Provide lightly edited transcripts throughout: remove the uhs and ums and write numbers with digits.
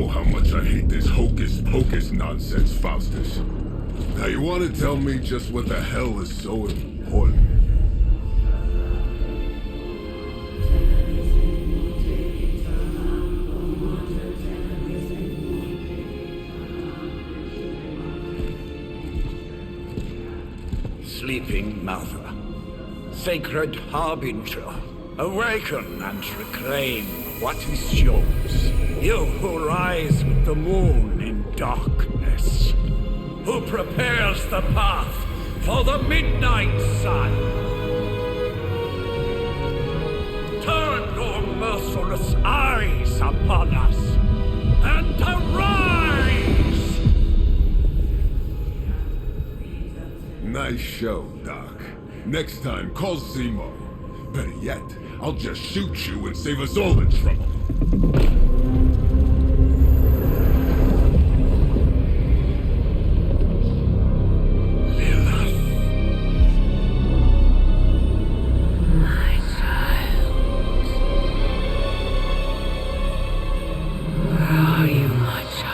know how much I hate this hocus-pocus nonsense, Faustus. Now you want to tell me just what the hell is so important? Sleeping Mother, sacred harbinger, awaken and reclaim what is yours. You who rise with the moon in darkness, who prepares the path for the midnight sun. Turn your merciless eyes upon us and arise! Nice show, Doc. Next time, call Zemo. Better yet, I'll just shoot you and save us all the trouble. My child. Where are you, my child?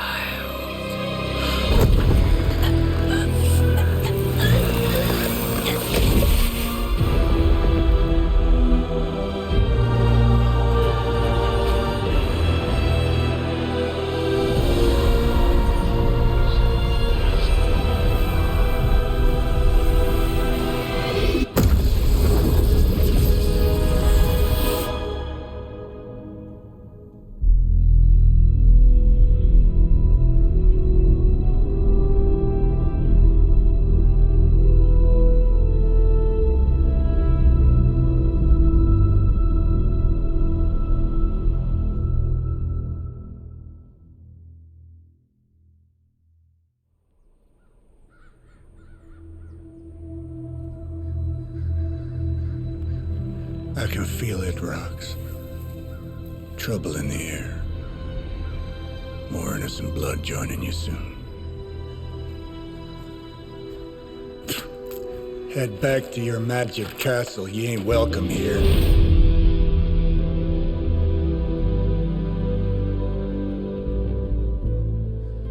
I can feel it, Rox. Trouble in the air. More innocent blood joining you soon. Head back to your magic castle. You ain't welcome here.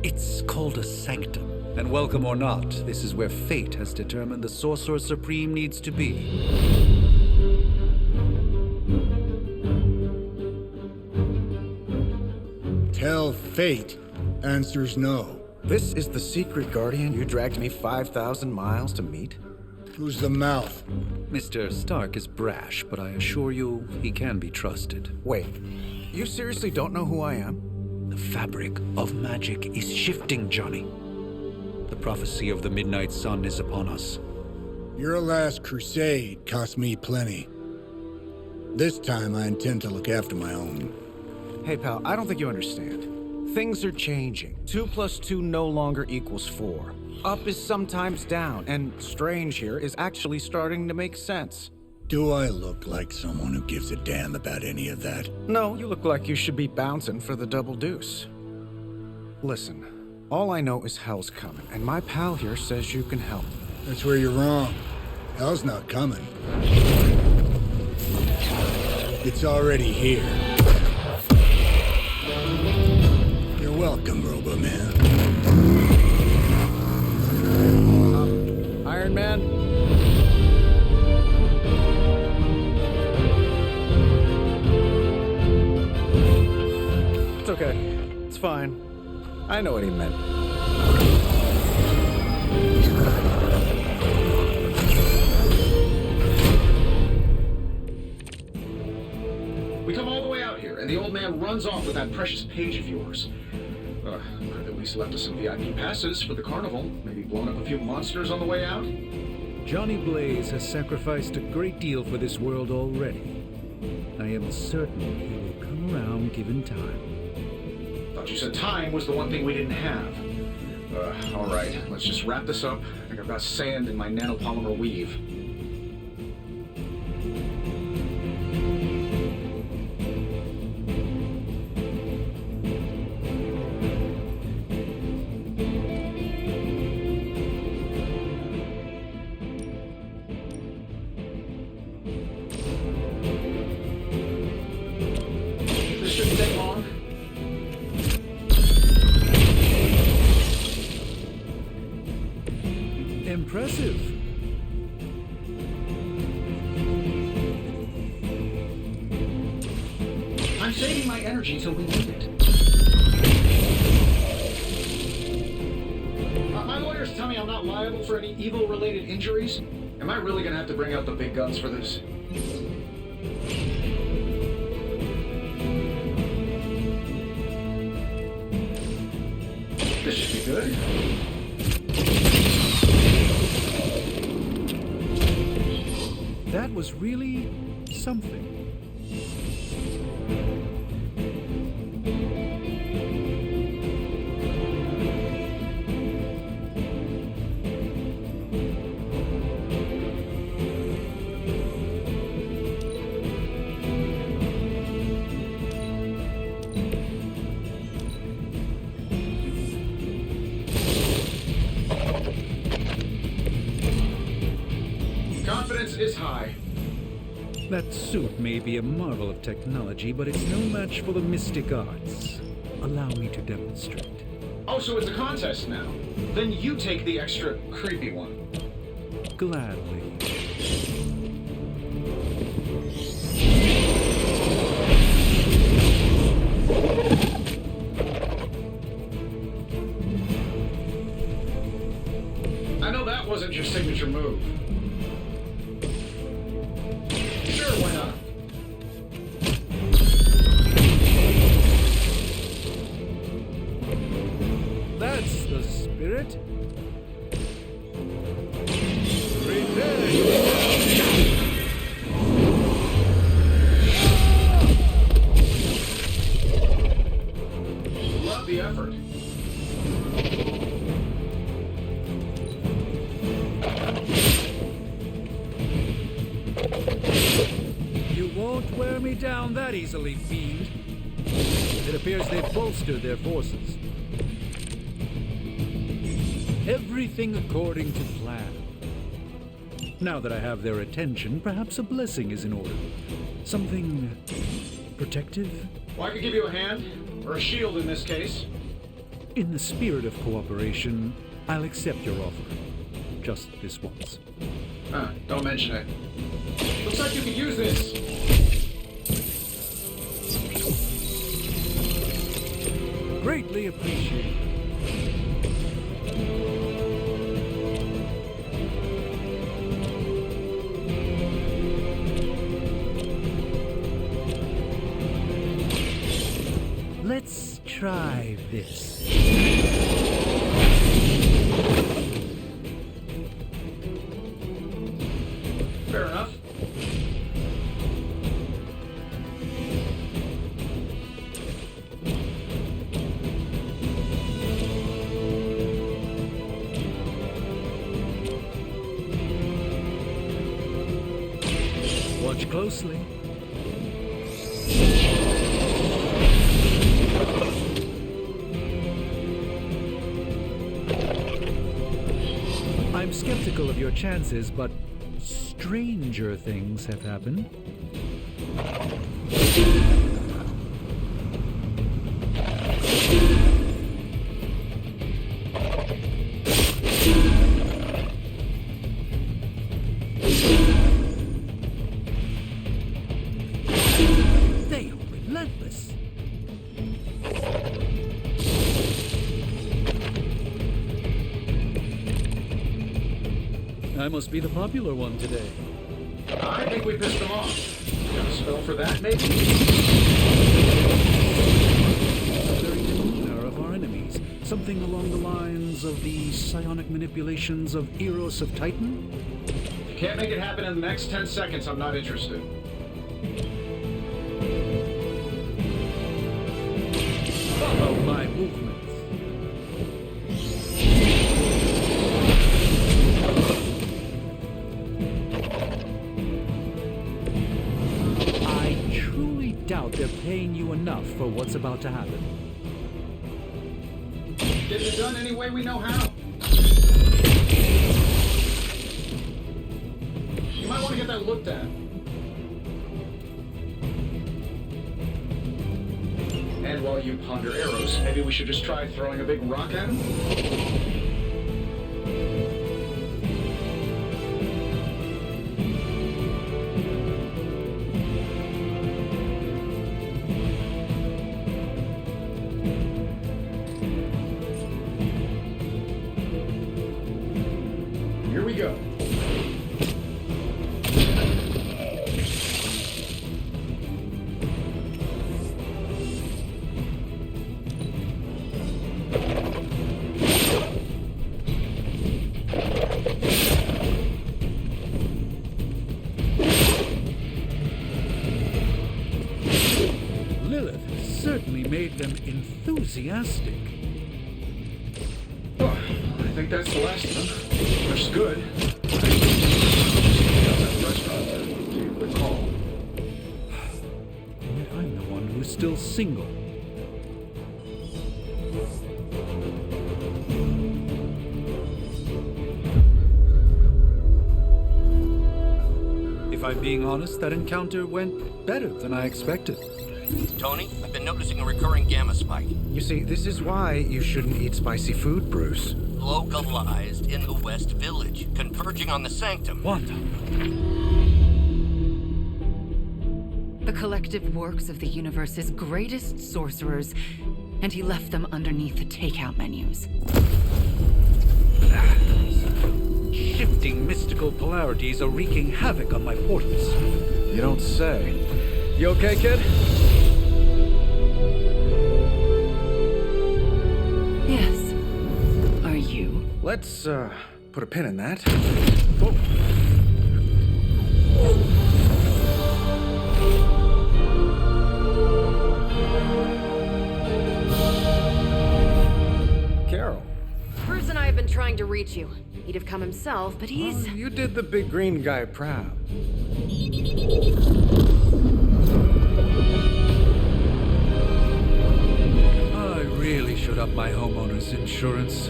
It's called a sanctum. And welcome or not, this is where fate has determined the Sorcerer Supreme needs to be. Tell fate. Answer's no. This is the secret guardian you dragged me 5,000 miles to meet? Who's the mouth? Mr. Stark is brash, but I assure you, he can be trusted. Wait, you seriously don't know who I am? The fabric of magic is shifting, Johnny. The prophecy of the Midnight Sun is upon us. Your last crusade cost me plenty. This time I intend to look after my own. Hey pal, I don't think you understand. Things are changing. 2 + 2 no longer equals 4. Up is sometimes down, and strange here is actually starting to make sense. Do I look like someone who gives a damn about any of that? No, you look like you should be bouncing for the double deuce. Listen, all I know is hell's coming, and my pal here says you can help. That's where you're wrong. Hell's not coming. It's already here. You're welcome, Robo-Man. Iron Man? It's okay. It's fine. I know what he meant. We come all the way out here, and the old man runs off with that precious page of yours. Could have at least left us some VIP passes for the carnival. Maybe blown up a few monsters on the way out. Johnny Blaze has sacrificed a great deal for this world already. I am certain he will come around given time. Thought you said time was the one thing we didn't have. All right, let's just wrap this up. I think I've got sand in my nanopolymer weave. This shouldn't take long. impressive. I'm saving my energy till we need it. My lawyers tell me I'm not liable for any evil-related injuries. Am I really gonna have to bring out the big guns for this? This should be good. That was really something. Confidence is high. That suit may be a marvel of technology, but it's no match for the mystic arts. Allow me to demonstrate. Oh, so it's a contest now. Then you take the extra creepy one. Gladly. I know that wasn't your signature move. Sure, why not? That's the spirit. Love the effort. You won't wear me down that easily, fiend. It appears they've bolstered their forces. Everything according to plan. Now that I have their attention, perhaps a blessing is in order. Something protective? Well, I could give you a hand, or a shield in this case. In the spirit of cooperation, I'll accept your offer. Just this once. Don't mention it. Looks like you could use this. Greatly appreciated. Let's try this. Fair enough. Watch closely. I'm skeptical of your chances, but stranger things have happened. They are relentless. I must be the popular one today. I think we pissed them off. Got a spell for that, maybe? The very demeanor of our enemies. Something along the lines of the psionic manipulations of Eros of Titan? If you can't make it happen in the next 10 seconds, I'm not interested. Follow my movements. I truly doubt they're paying you enough for what's about to happen. Get it done any way we know how. You might want to get that looked at. And while you ponder arrows, maybe we should just try throwing a big rock at him? Lilith certainly made them enthusiastic. Oh, I think that's the last of them, which is good. Recall. And yet I'm the one who's still single. If I'm being honest, that encounter went better than I expected. Tony, I've been noticing a recurring gamma spike. You see, this is why you shouldn't eat spicy food, Bruce. Localized in the West Village, converging on the Sanctum. Wanda. The collective works of the universe's greatest sorcerers, and he left them underneath the takeout menus. Shifting mystical polarities are wreaking havoc on my portals. You don't say. You okay, kid? Yes. Are you? Let's, put a pin in that. Carol. Bruce and I have been trying to reach you. He'd have come himself, but he's... Oh, you did the big green guy proud. I really should up my homeowner's insurance.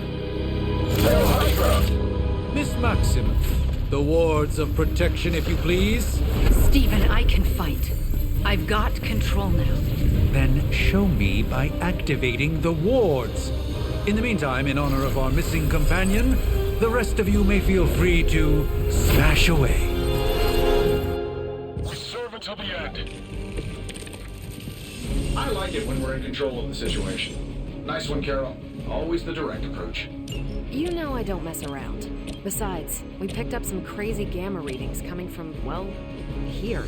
Miss Maximoff, the wards of protection, if you please. Stephen, I can fight. I've got control now. Then show me by activating the wards. In the meantime, in honor of our missing companion, the rest of you may feel free to smash away. We serve until the end. I like it when we're in control of the situation. Nice one, Carol. Always the direct approach. You know I don't mess around. Besides, we picked up some crazy gamma readings coming from, well, here.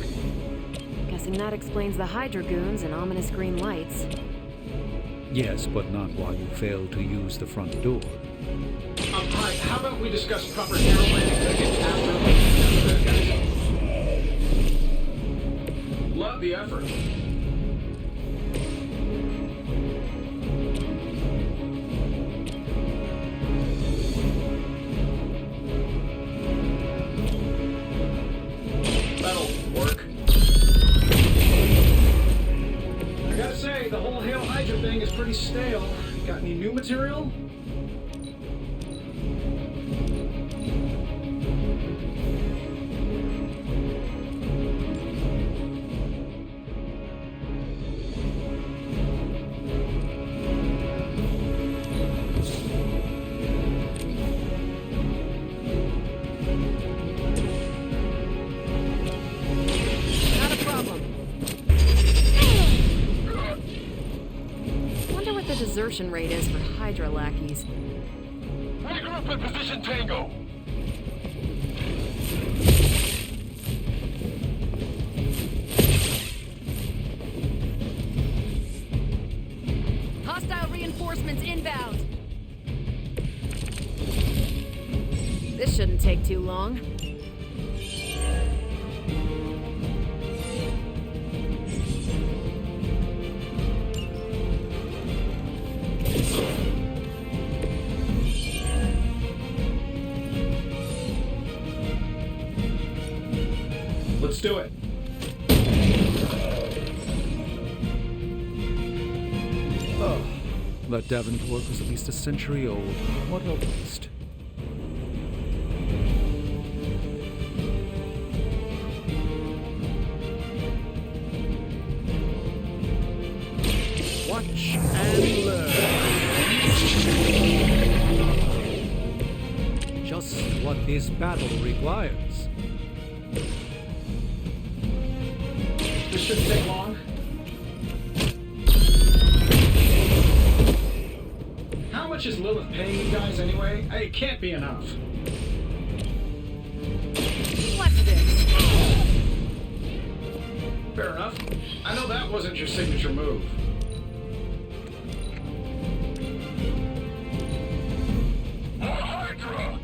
Guessing that explains the Hydra goons and ominous green lights. Yes, but not while you fail to use the front door. Hi, how about we discuss proper hero landing tickets after? Love the effort. That'll work. I gotta say, the whole Hail Hydra thing is pretty stale. Got any new material? Not a problem. Wonder what the desertion rate is for Hydra lackeys. Regroup in position Tango. Hostile reinforcements inbound. This shouldn't take too long. Let's do it. That Davenport was at least a century old. What a waste. Watch and learn. Just what this battle requires. This shouldn't take long. How much is Lilith paying you guys anyway? It can't be enough. What's this? Fair enough. I know that wasn't your signature move. Hydra!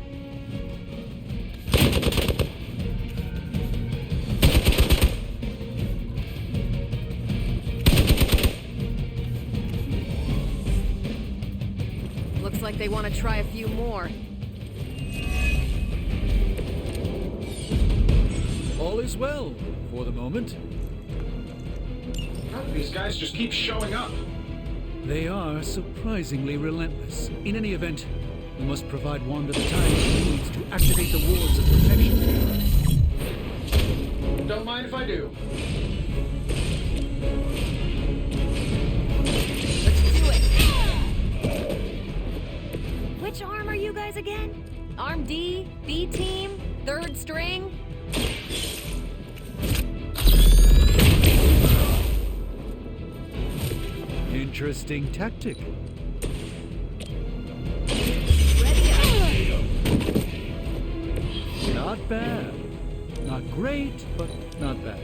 like they want to try a few more. All is well, for the moment. These guys just keep showing up. They are surprisingly relentless. In any event, we must provide Wanda the time she needs to activate the wards of protection. Don't mind if I do. Let's do it! Which arm are you guys again? Arm D? B team? Third string? Interesting tactic. Ready up! Not bad. Not great, but not bad.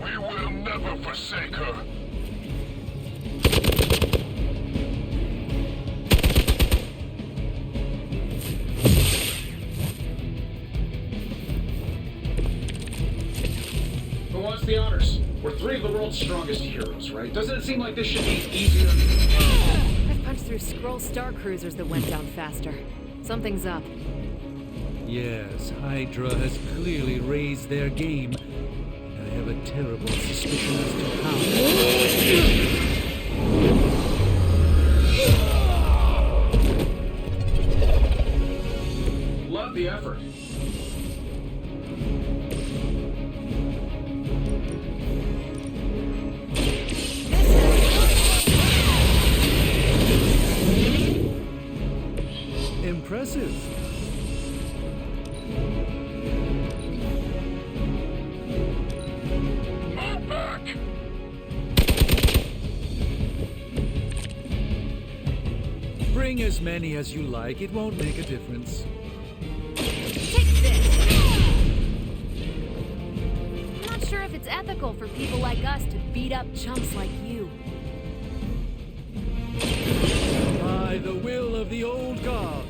We will never forsake her. Who wants the honors? We're three of the world's strongest heroes, right? Doesn't it seem like this should be easier? I've punched through Skrull star cruisers that went down faster. Something's up. Yes, Hydra has clearly raised their game. I have a terrible suspicion as to how. Love the effort. Impressive. Move back! Bring as many as you like, it won't make a difference. Take this! I'm not sure if it's ethical for people like us to beat up chumps like you. By the will of the old gods.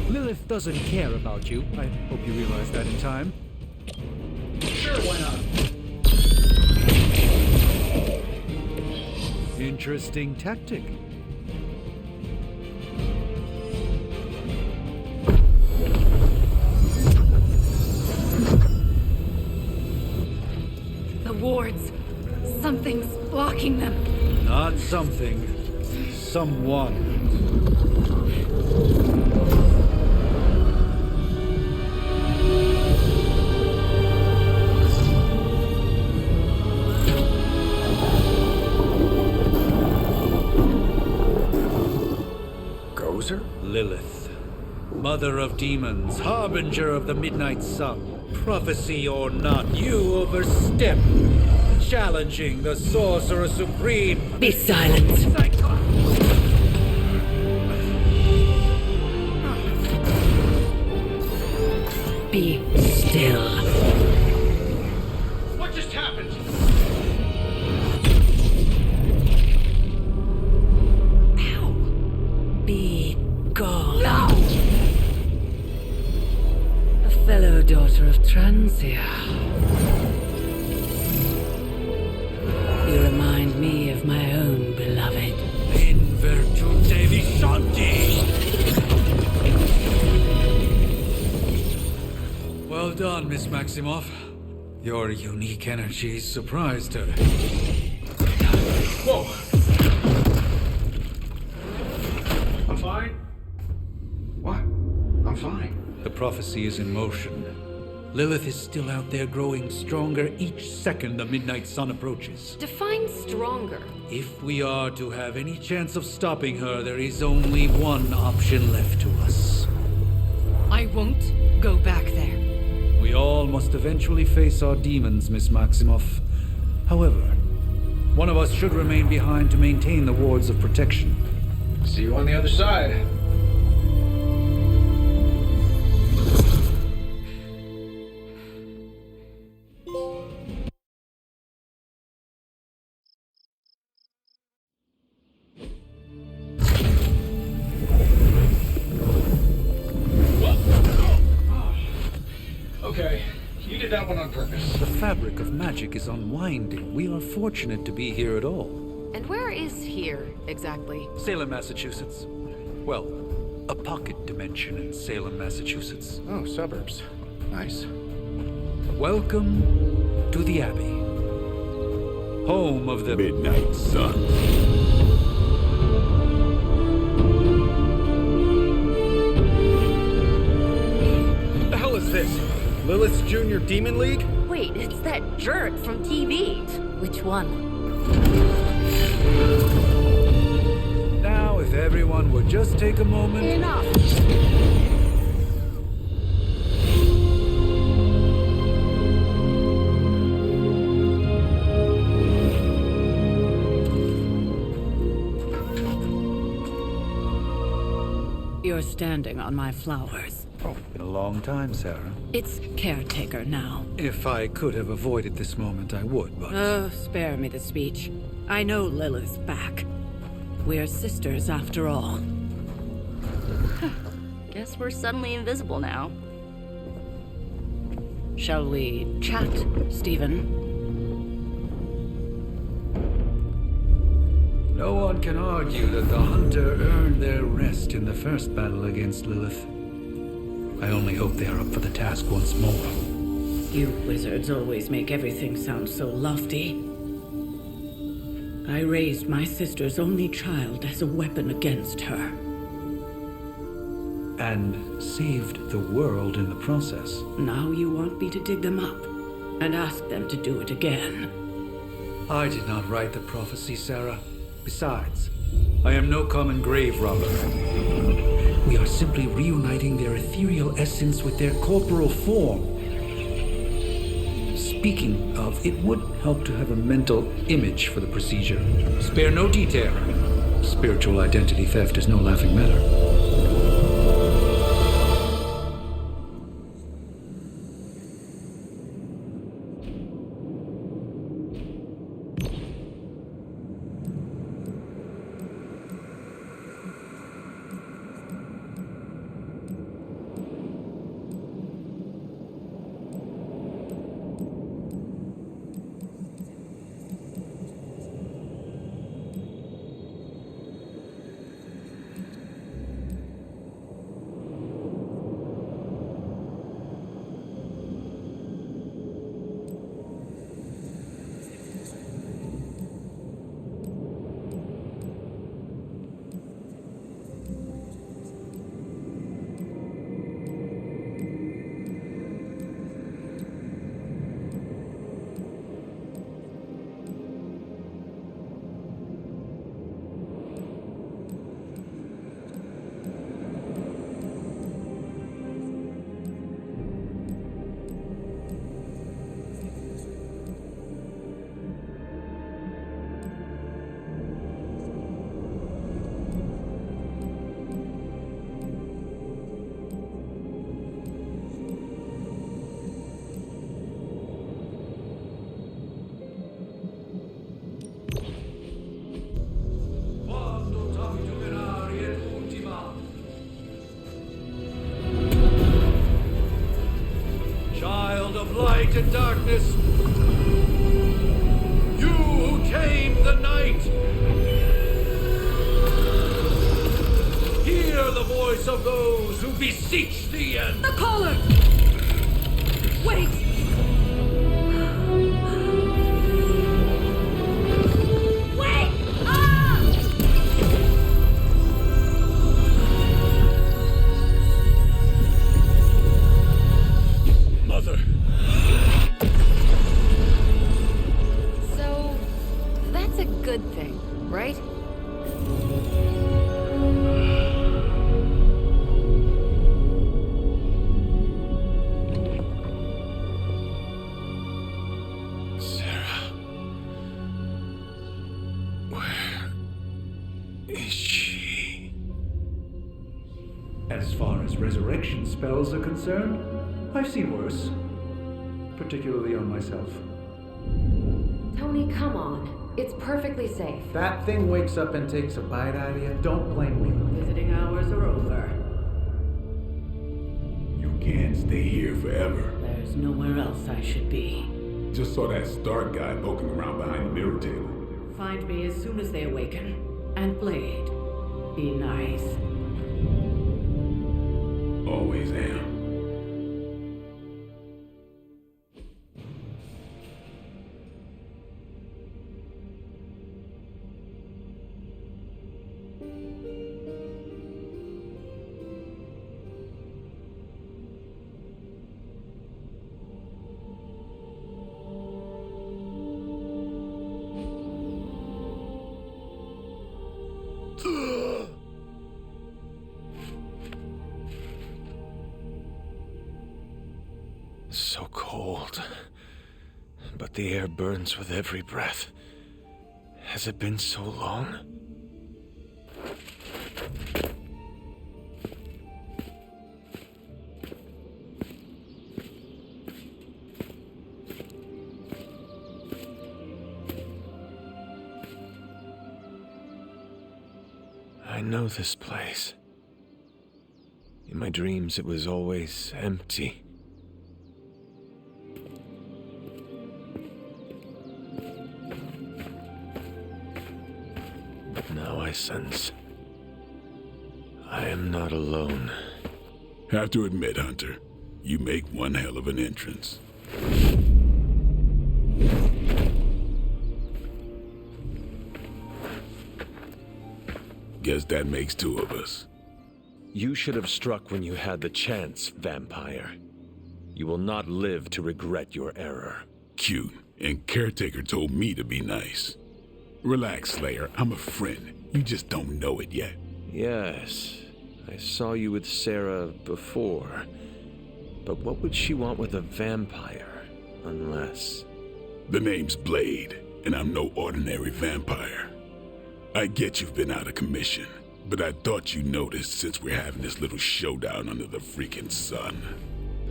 Lilith doesn't care about you. I hope you realize that in time. Sure, why not? Interesting tactic. The wards. Something's blocking them. Not something. Someone. Gozer? Lilith. Mother of demons, harbinger of the midnight sun. Prophecy or not, you overstep. Challenging the Sorcerer Supreme. Be silent. Be still. What just happened? Ow. Be gone. No! A fellow daughter of Transia. You remind me of my own beloved. In virtute visanti. Well done, Miss Maximoff. Your unique energies surprised her. Whoa! I'm fine. What? I'm fine. The prophecy is in motion. Lilith is still out there growing stronger each second the midnight sun approaches. Define stronger. If we are to have any chance of stopping her, there is only one option left to us. I won't go back there. We all must eventually face our demons, Miss Maximoff. However, one of us should remain behind to maintain the wards of protection. See you on the other side. did that one on purpose. The fabric of magic is unwinding. We are fortunate to be here at all. And where is here, exactly? Salem, Massachusetts. Well, a pocket dimension in Salem, Massachusetts. Oh, suburbs. Nice. Welcome to the Abbey. Home of the Midnight Sun. The hell is this? Lilith's Junior Demon League? Wait, it's that jerk from TV. Which one? Now, if everyone would just take a moment. Enough. You're standing on my flowers. Oh, been a long time, Sarah. It's caretaker now. If I could have avoided this moment, I would, but... Oh, spare me the speech. I know Lilith's back. We're sisters after all. Guess we're suddenly invisible now. Shall we chat, Stephen? No one can argue that the Hunter earned their rest in the first battle against Lilith. I only hope they are up for the task once more. You wizards always make everything sound so lofty. I raised my sister's only child as a weapon against her. And saved the world in the process. Now you want me to dig them up and ask them to do it again. I did not write the prophecy, Sarah. Besides, I am no common grave robber. We are simply reuniting their ethereal essence with their corporal form. Speaking of, it would help to have a mental image for the procedure. Spare no detail. Spiritual identity theft is no laughing matter. Light and darkness, you who tame the night, hear the voice of those who beseech thee and... The caller! Wait! Wait! Ah! Mother. So, that's a good thing, right? Sarah. Where is she? As far as resurrection spells are concerned, I've seen worse. Particularly on myself. Tony, come on. It's perfectly safe. That thing wakes up and takes a bite out of you. Don't blame me. Visiting hours are over. You can't stay here forever. There's There's nowhere else I should be. Just saw that Stark guy poking around behind the mirror table. Find me as soon as they awaken. And Blade, be nice. Always am. So cold, but the air burns with every breath. Has it been so long? I know this place. In my dreams, it was always empty. Now I sense I am not alone. Have to admit, Hunter, you make one hell of an entrance. Guess that makes two of us. You should have struck when you had the chance, vampire. You will not live to regret your error. Cute, and Caretaker told me to be nice. Relax, Slayer, I'm a friend. You just don't know it yet. Yes, I saw you with Sarah before. But what would she want with a vampire, unless... The name's Blade, and I'm no ordinary vampire. I get you've been out of commission, but I thought you noticed since we're having this little showdown under the freaking sun.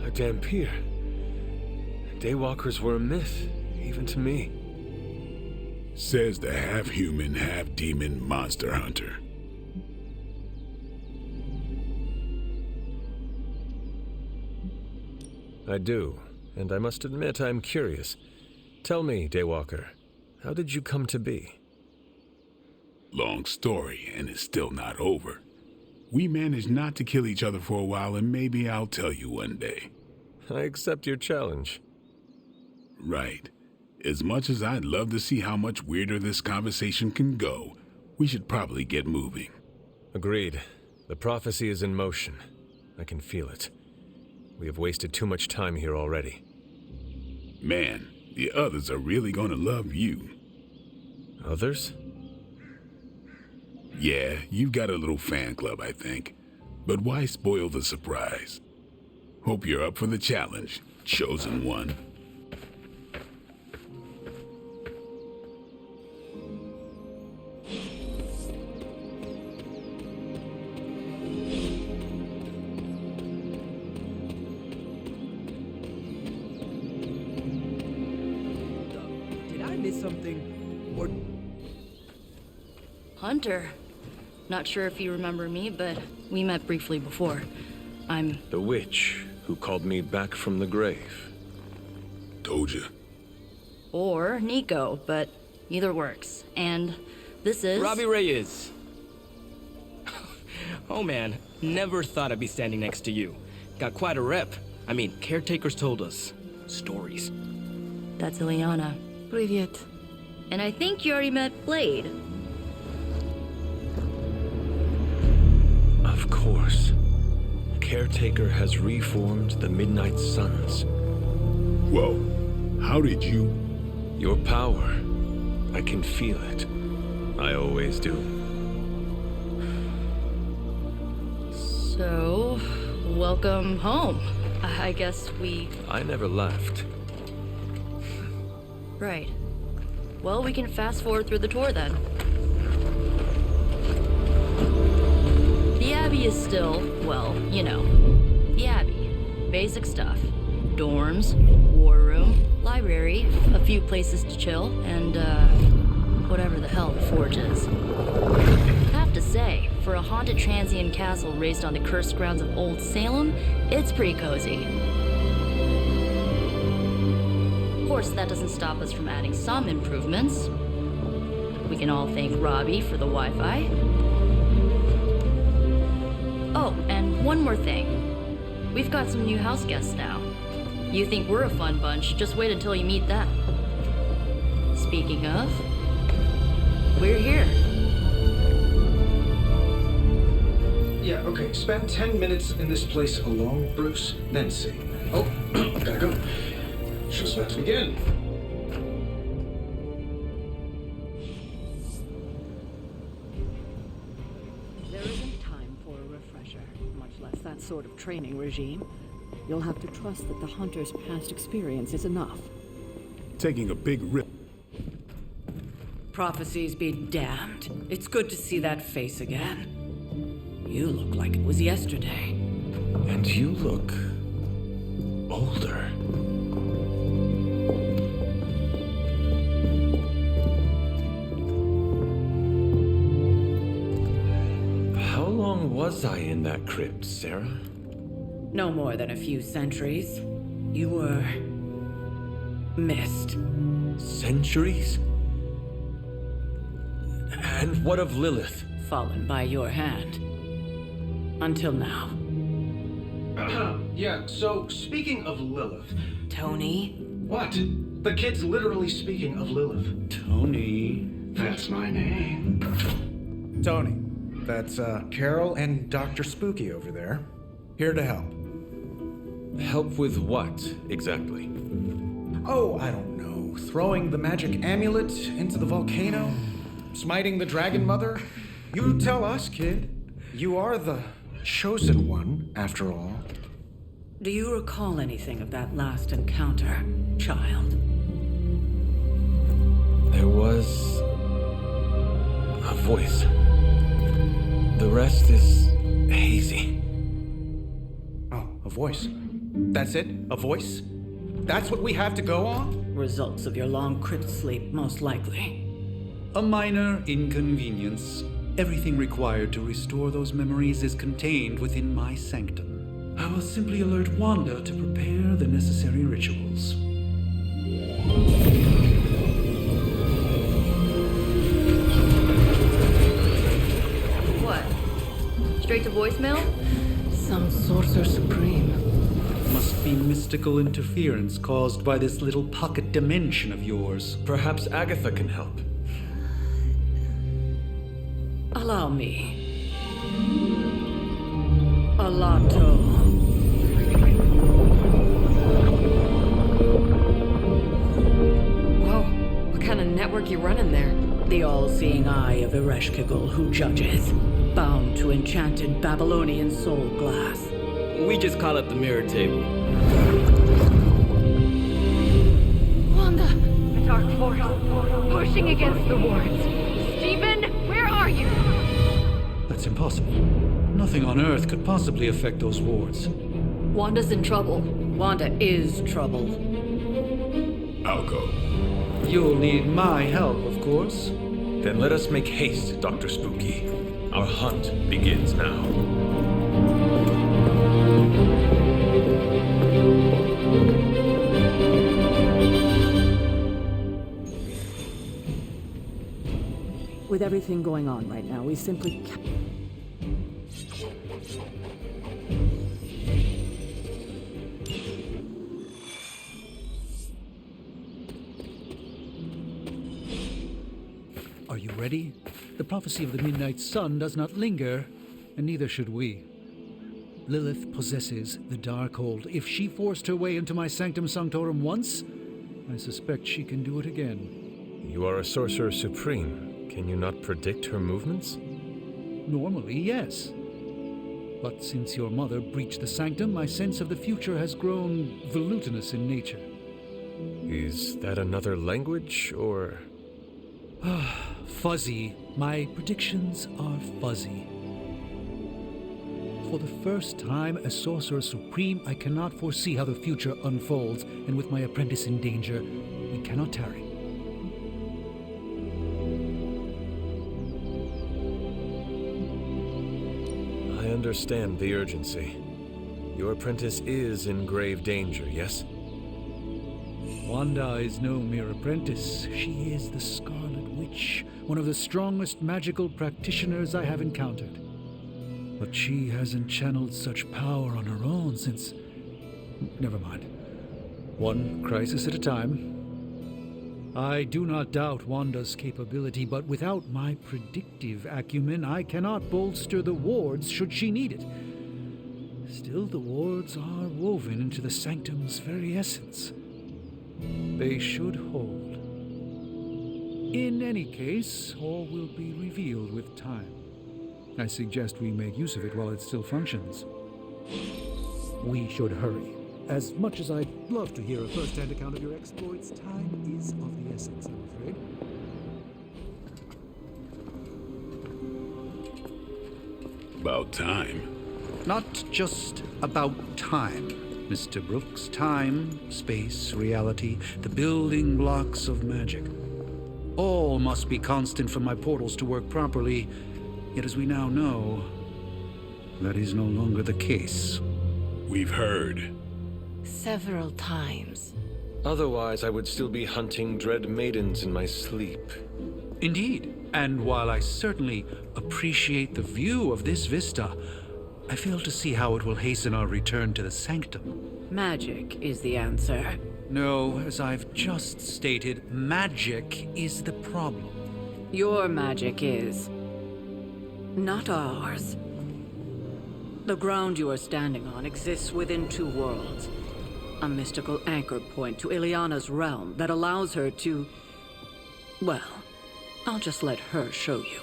A Dampier. Daywalkers were a myth, even to me. Says the half-human, half-demon monster hunter. I do, and I must admit I'm curious. Tell me, Daywalker, how did you come to be? Long story, and it's still not over. We managed not to kill each other for a while, and maybe I'll tell you one day. I accept your challenge. Right. As much as I'd love to see how much weirder this conversation can go, we should probably get moving. Agreed. The prophecy is in motion. I can feel it. We have wasted too much time here already. Man, the others are really gonna love you. Others? Yeah, you've got a little fan club, I think. But why spoil the surprise? Hope you're up for the challenge, chosen one. Did I miss something? Or... Hunter. Not sure if you remember me, but we met briefly before. I'm... The witch who called me back from the grave. Told ya. Or Nico, but either works. And this is... Robbie Reyes. Oh man, never thought I'd be standing next to you. Got quite a rep. I mean, caretakers told us. Stories. That's Ileana. Привет. And I think you already met Blade. Of course. Caretaker has reformed the Midnight Suns. Whoa, how did you... Your power. I can feel it. I always do. So, welcome home. I guess we... I never left. Right. Well, we can fast forward through the tour then. The Abbey is still, well, you know, the Abbey. Basic stuff. Dorms, war room, library, a few places to chill, and, whatever the hell the Forge is. Have to say, for a haunted transient castle raised on the cursed grounds of Old Salem, it's pretty cozy. course, that doesn't stop us from adding some improvements. We can all thank Robbie for the Wi-Fi. Oh, and one more thing. We've got some new house guests now. You think we're a fun bunch, just wait until you meet them. Speaking of, we're here. Yeah, okay. Spend 10 minutes in this place alone, Bruce, then see. Oh, gotta go. Show's about to begin. There isn't time for a refresher, much less that sort of training regime. You'll have to trust that the hunter's past experience is enough. Taking a big rip. Prophecies be damned. It's good to see that face again. You look like it was yesterday. And you look older. How long was I in that crypt, Sarah? No more than a few centuries. You were missed. Centuries? And what of Lilith? Fallen by your hand. Until now. Yeah, so speaking of Lilith. Tony? What? The kid's literally speaking of Lilith. Tony. That's my name. Tony, that's Carol and Dr. Spooky over there. Here to help. Help with what, exactly? Oh, I don't know. Throwing the magic amulet into the volcano? Smiting the dragon mother? You tell us, kid. You are the chosen one, after all. Do you recall anything of that last encounter, child? There was a voice. The rest is hazy. Oh, a voice. That's it? A voice? That's what we have to go on? Results of your long crypt sleep, most likely. A minor inconvenience. Everything required to restore those memories is contained within my sanctum. I will simply alert Wanda to prepare the necessary rituals. What? Straight to voicemail? Some sorcerer supreme. Must be mystical interference caused by this little pocket dimension of yours. Perhaps Agatha can help. Allow me. Alato. Whoa, what kind of network you running there? The all-seeing eye of Ereshkigal who judges, bound to enchanted Babylonian soul glass. We just call it the mirror table. Wanda! The dark force, pushing against the wards. Stephen, where are you? That's impossible. Nothing on Earth could possibly affect those wards. Wanda's in trouble. Wanda is trouble. I'll go. You'll need my help, of course. Then let us make haste, Dr. Spooky. Our hunt begins now. With everything going on right now, we simply Are you ready? The prophecy of the Midnight Sun does not linger, and neither should we. Lilith possesses the Darkhold. If she forced her way into my Sanctum Sanctorum once, I suspect she can do it again. You are a sorcerer supreme. Can you not predict her movements? Normally, yes. But since your mother breached the sanctum, my sense of the future has grown volutinous in nature. Is that another language, or...? Fuzzy. My predictions are fuzzy. For the first time as Sorcerer Supreme, I cannot foresee how the future unfolds, and with my apprentice in danger, we cannot tarry. I understand the urgency. Your apprentice is in grave danger, yes? Wanda is no mere apprentice. She is the Scarlet Witch, one of the strongest magical practitioners I have encountered. But she hasn't channeled such power on her own since... Never mind. One crisis at a time. I do not doubt Wanda's capability, but without my predictive acumen, I cannot bolster the wards should she need it. Still, the wards are woven into the sanctum's very essence. They should hold. In any case, all will be revealed with time. I suggest we make use of it while it still functions. We should hurry. As much as I'd love to hear a first-hand account of your exploits, time is of the essence, I'm afraid. About time. Not just about time, Mr. Brooks. Time, space, reality, the building blocks of magic. All must be constant for my portals to work properly, yet as we now know, that is no longer the case. We've heard. Several times. Otherwise, I would still be hunting dread maidens in my sleep. Indeed, and while I certainly appreciate the view of this vista, I fail to see how it will hasten our return to the sanctum. Magic is the answer. No, as I've just stated, magic is the problem. Your magic is. Not ours. The ground you are standing on exists within two worlds. A mystical anchor point to Ileana's realm that allows her to... Well, I'll just let her show you.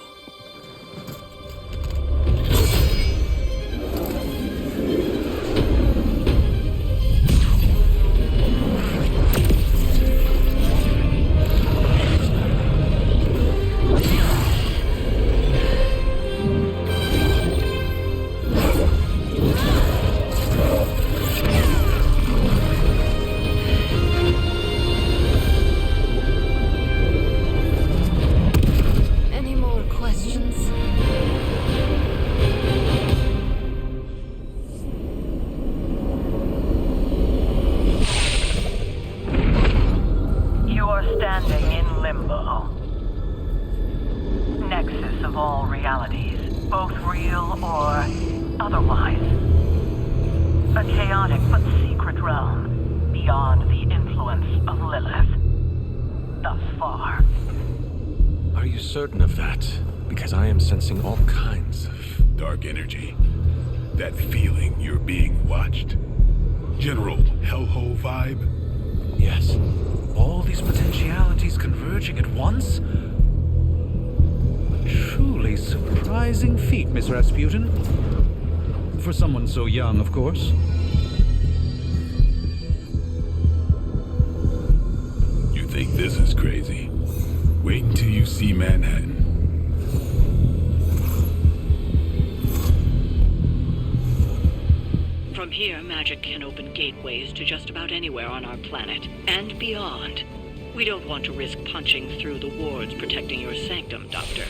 Certain of that, because I am sensing all kinds of... dark energy. That feeling you're being watched. General hellhole vibe. Yes. All these potentialities converging at once? A truly surprising feat, Miss Rasputin. For someone so young, of course. You think this is crazy? Wait until you see Manhattan. From here, magic can open gateways to just about anywhere on our planet, and beyond. We don't want to risk punching through the wards protecting your sanctum, Doctor.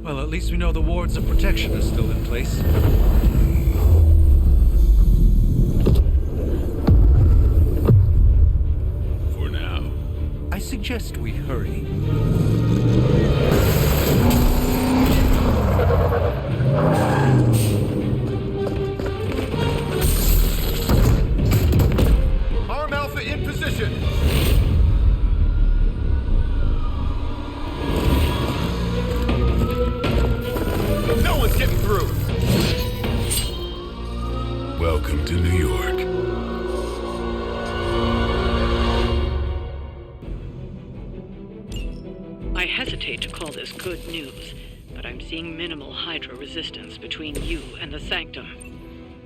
Well, at least we know the wards of protection are still in place. For now. I suggest we hurry. Arm Alpha in position! No one's getting through! Welcome to New York. I hesitate to call this good news, but but I'm seeing minimal Hydra resistance between you and the Sanctum.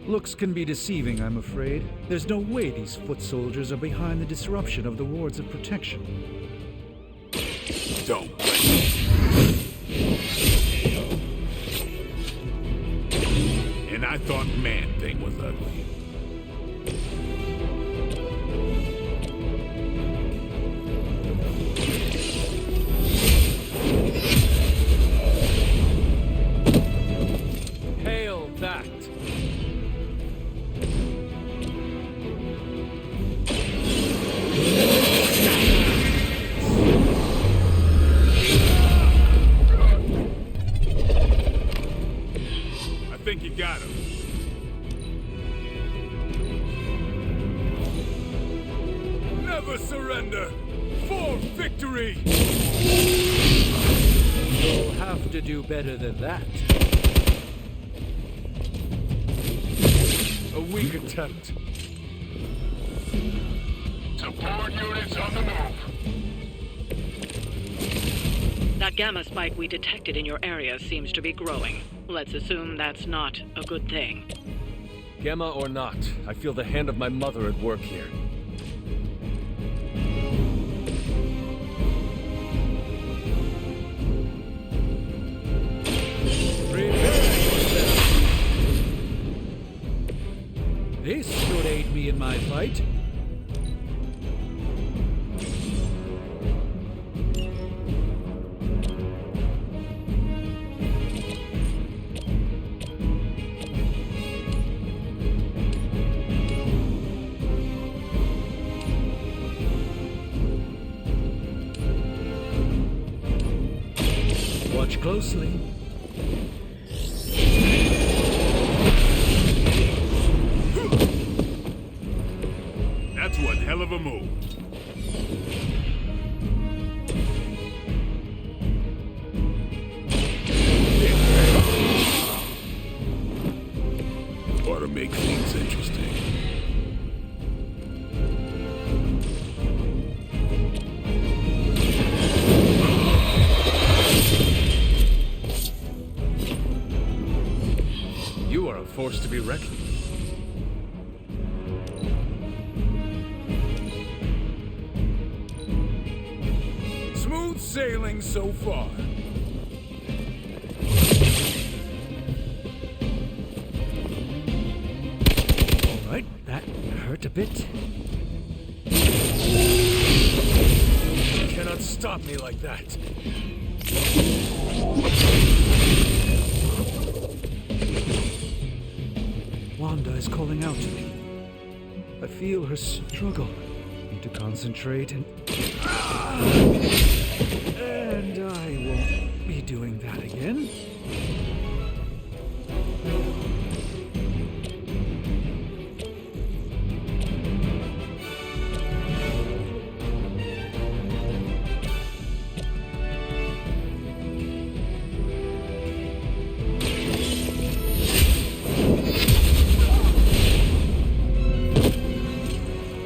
Looks can be deceiving, I'm afraid. There's no way these foot soldiers are behind the disruption of the wards of protection. Don't blame me. And I thought Man-Thing was ugly. Hail that! I think you got him. Never surrender! For victory! You'll have to do better than that. A weak attempt. Support units on the move. That gamma spike we detected in your area seems to be growing. Let's assume that's not a good thing. Gamma or not, I feel the hand of my mother at work here. This should aid me in my fight. Watch closely. That's one hell of a move. Ought to make things interesting. You are a force to be reckoned with. Smooth sailing so far. All right, that hurt a bit. You cannot stop me like that. Wanda is calling out to me. I feel her struggle. Need to concentrate and I won't be doing that again.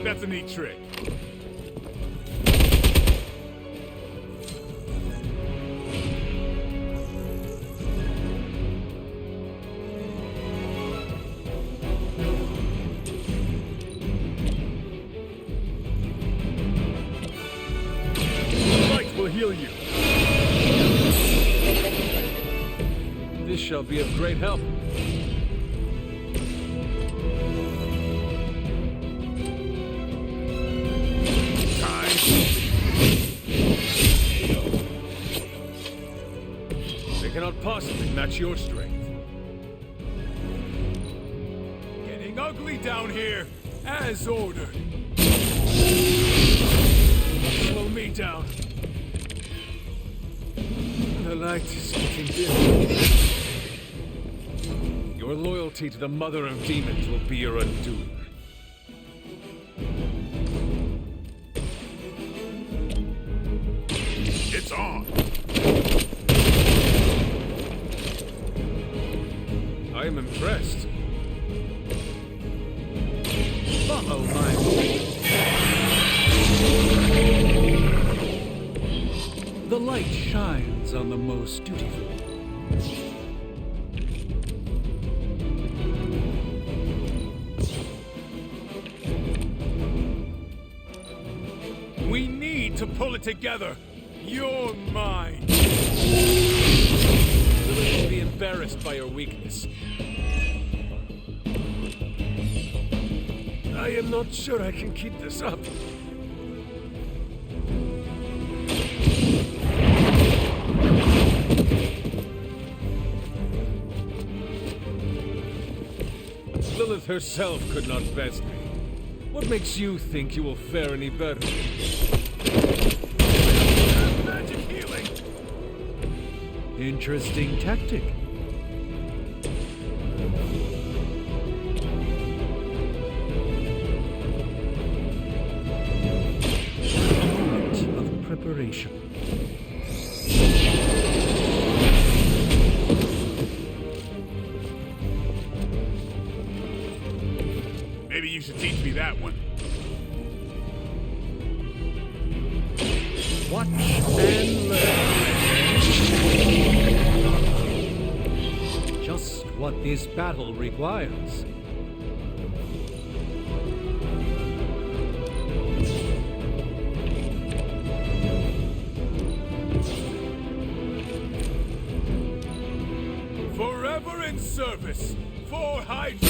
That's a neat trick. Light will heal you. This shall be of great help. They cannot possibly match your strength. Getting ugly down here, as ordered. Slow me down. The light is getting dim. Your loyalty to the Mother of Demons will be your undoing. It's on. I am impressed. Follow my lead. The light shines on the most dutiful. We need to pull it together. You're mine. Lilith will be embarrassed by your weakness. I am not sure I can keep this up. Lilith herself could not best me. What makes you think you will fare any better? Magic healing! Interesting tactic. A moment of preparation. Maybe you should teach me that one. Watch and learn. Just what this battle requires. Forever in service for Hydra!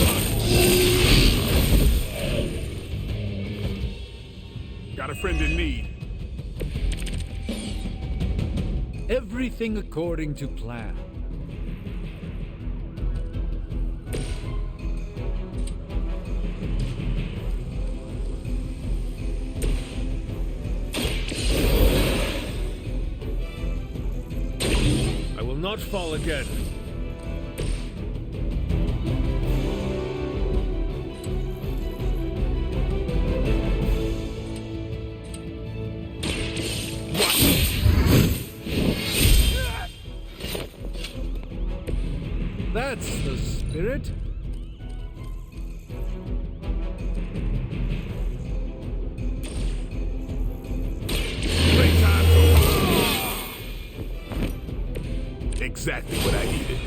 Got a friend in need. Everything according to plan. I will not fall again. That's the spirit. Great time. Exactly what I needed.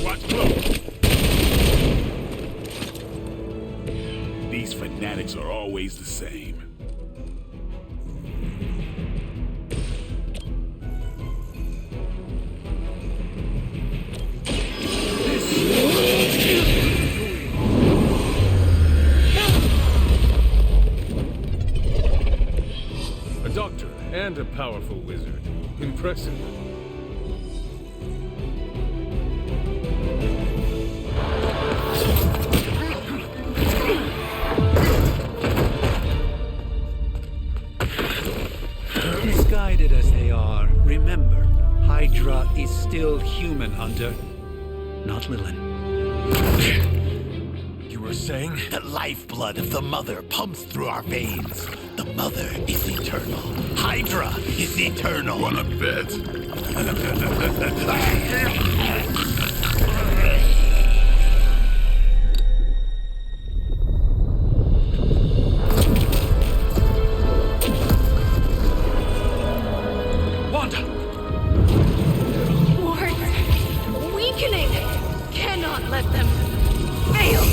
Watch close. These fanatics are always the same. A doctor and a powerful wizard. Impressive. Misguided as they are, remember, Hydra is still human, Hunter. Not Lilith. You were saying? The lifeblood of the Mother pumps through our veins. The Mother is eternal. Hydra is eternal. Wanna bet? Wanda! Wards! Weakening! Cannot let them fail!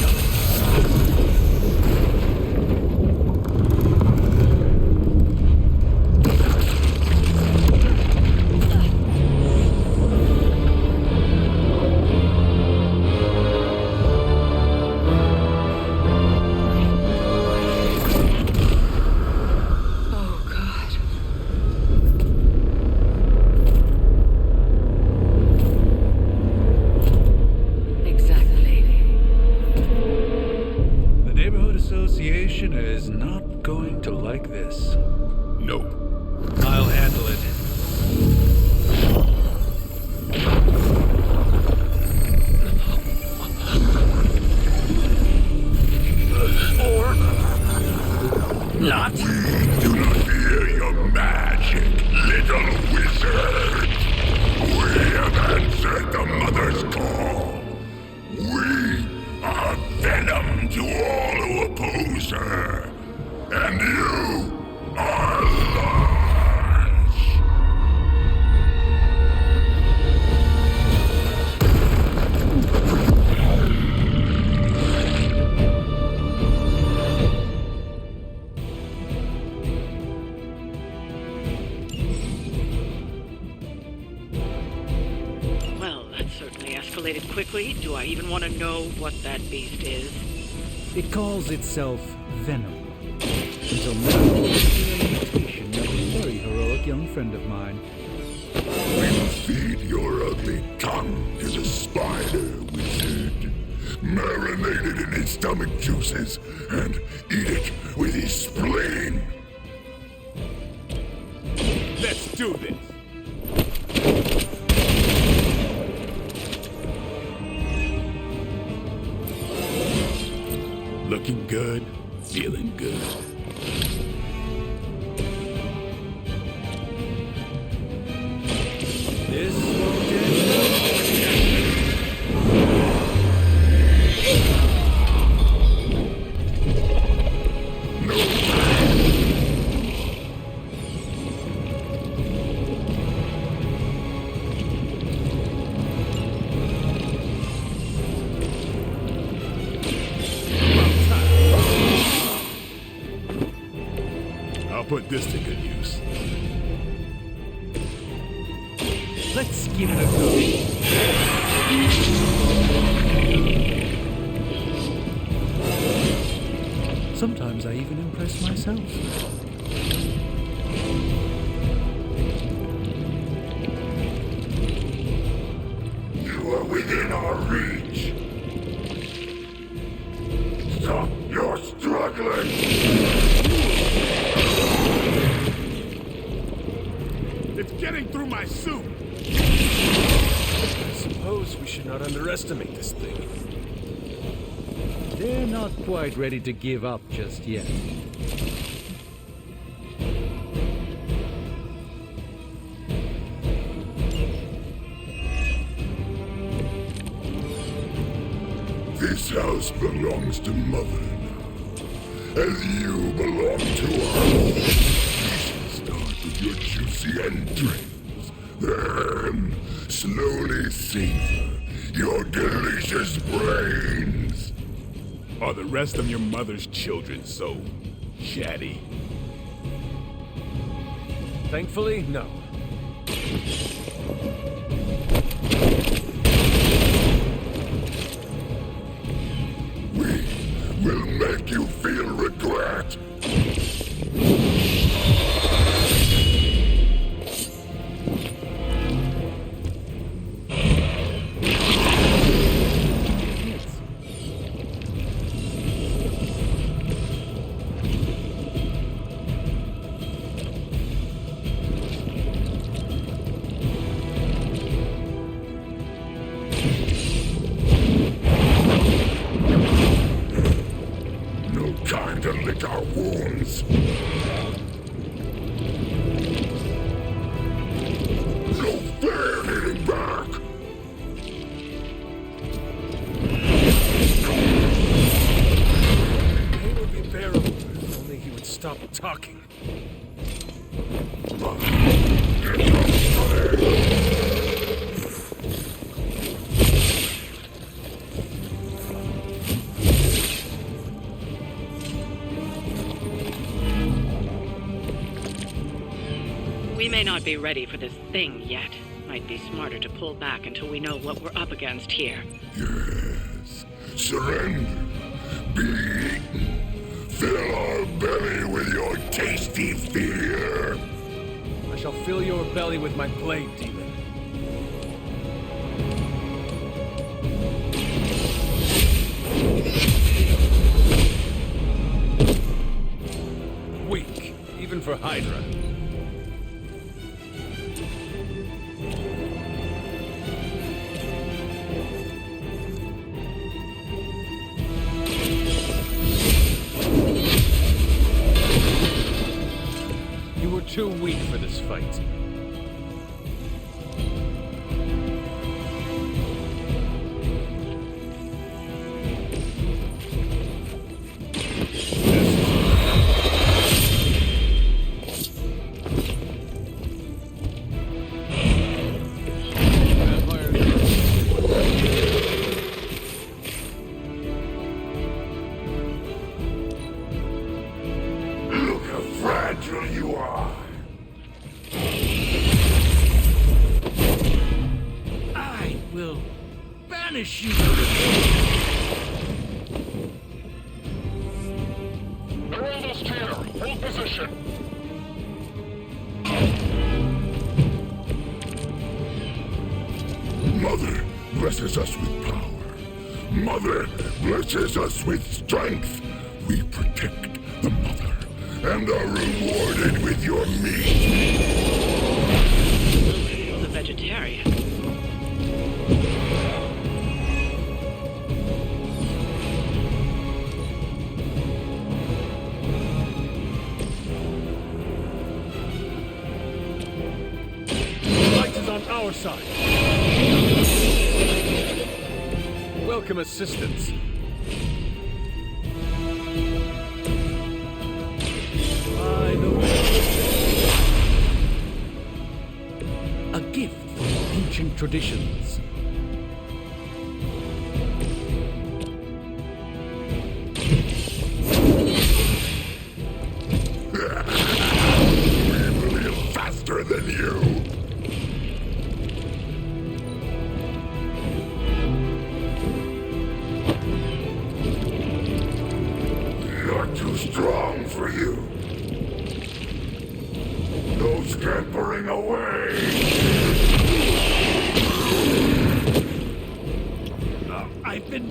Association is not going to like this. Nope. I'll handle it. Or not. We do not fear your magic, little wizard. We have answered the Mother's call. We are venom to all who oppose her. And you Frankly, do I even want to know what that beast is? It calls itself Venom. Until now, it's an imitation of a very heroic young friend of mine. We'll feed your ugly tongue to the spider wizard. Marinate it in his stomach juices and eat it with his spleen. Let's do this! Looking good, feeling good. This won't end. I'll put this to good use. Let's give it a go. Sometimes I even impress myself. You are within our reach. Stop your struggling! It's getting through my suit! I suppose we should not underestimate this thing. They're not quite ready to give up just yet. This house belongs to Mother now, as you belong to her. Start with your juicy entrails, then slowly savor your delicious brains. Are the rest of your mother's children so chatty? Thankfully, no. Will make you feel regret. Time to lick our wounds. No fair hitting back. Pain would be bearable if only he would stop talking. We may not be ready for this thing yet. Might be smarter to pull back until we know what we're up against here. Yes. Surrender. Be eaten. Fill our belly with your tasty fear. I shall fill your belly with my blade, demon. Weak, even for Hydra. You were too weak for this fight. Look how fragile you are. you for this. They're almost here. Hold position. Mother blesses us with power. Mother blesses us with strength. We protect the mother and are rewarded with your meat. You're the vegetarian. Light is on our side. Welcome assistance. By the way. A gift from ancient traditions. We live faster than you. You're too strong for you. No scampering away. I've been...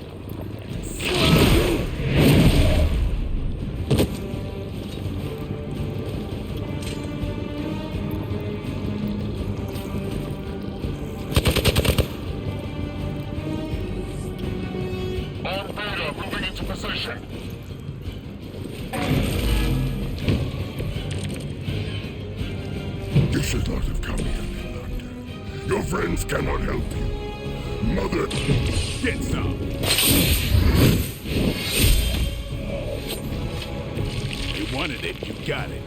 On Beta, moving into position. You should not have come here, Commander. Your friends cannot help you. Mother... Get some. You wanted it, you got it.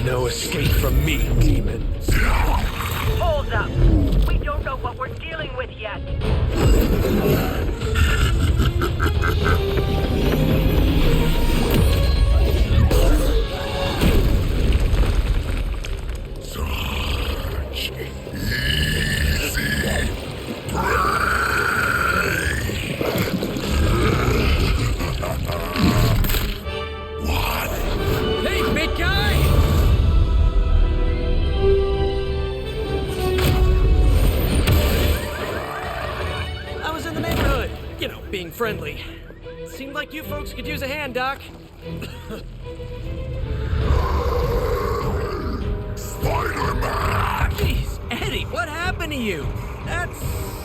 No escape from me, demons. Hold up. We don't know what we're dealing with yet. Such easy What? Hey, big guy! I was in the neighborhood. You know, being friendly. Seemed like you folks could use a hand, Doc. Spider-Man! Jeez, Eddie, what happened to you? That's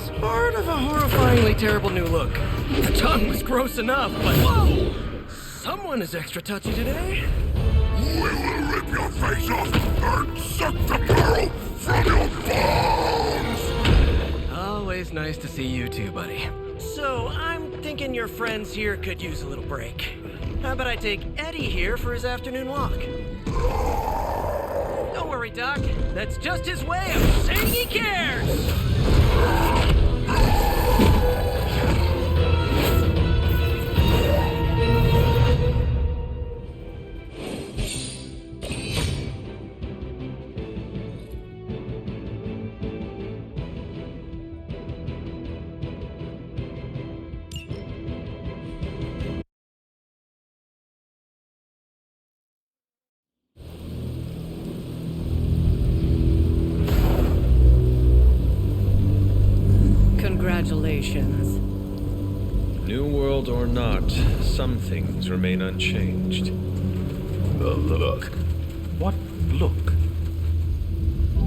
sort of a horrifyingly terrible new look. The tongue was gross enough, but whoa! Someone is extra touchy today. We will rip your face off and suck the marrow from your bones! Always nice to see you too, buddy. So, I'm thinking your friends here could use a little break. How about I take Eddie here for his afternoon walk? Don't worry, Doc. That's just his way of saying he cares! Congratulations. New world or not, some things remain unchanged. The look. What look?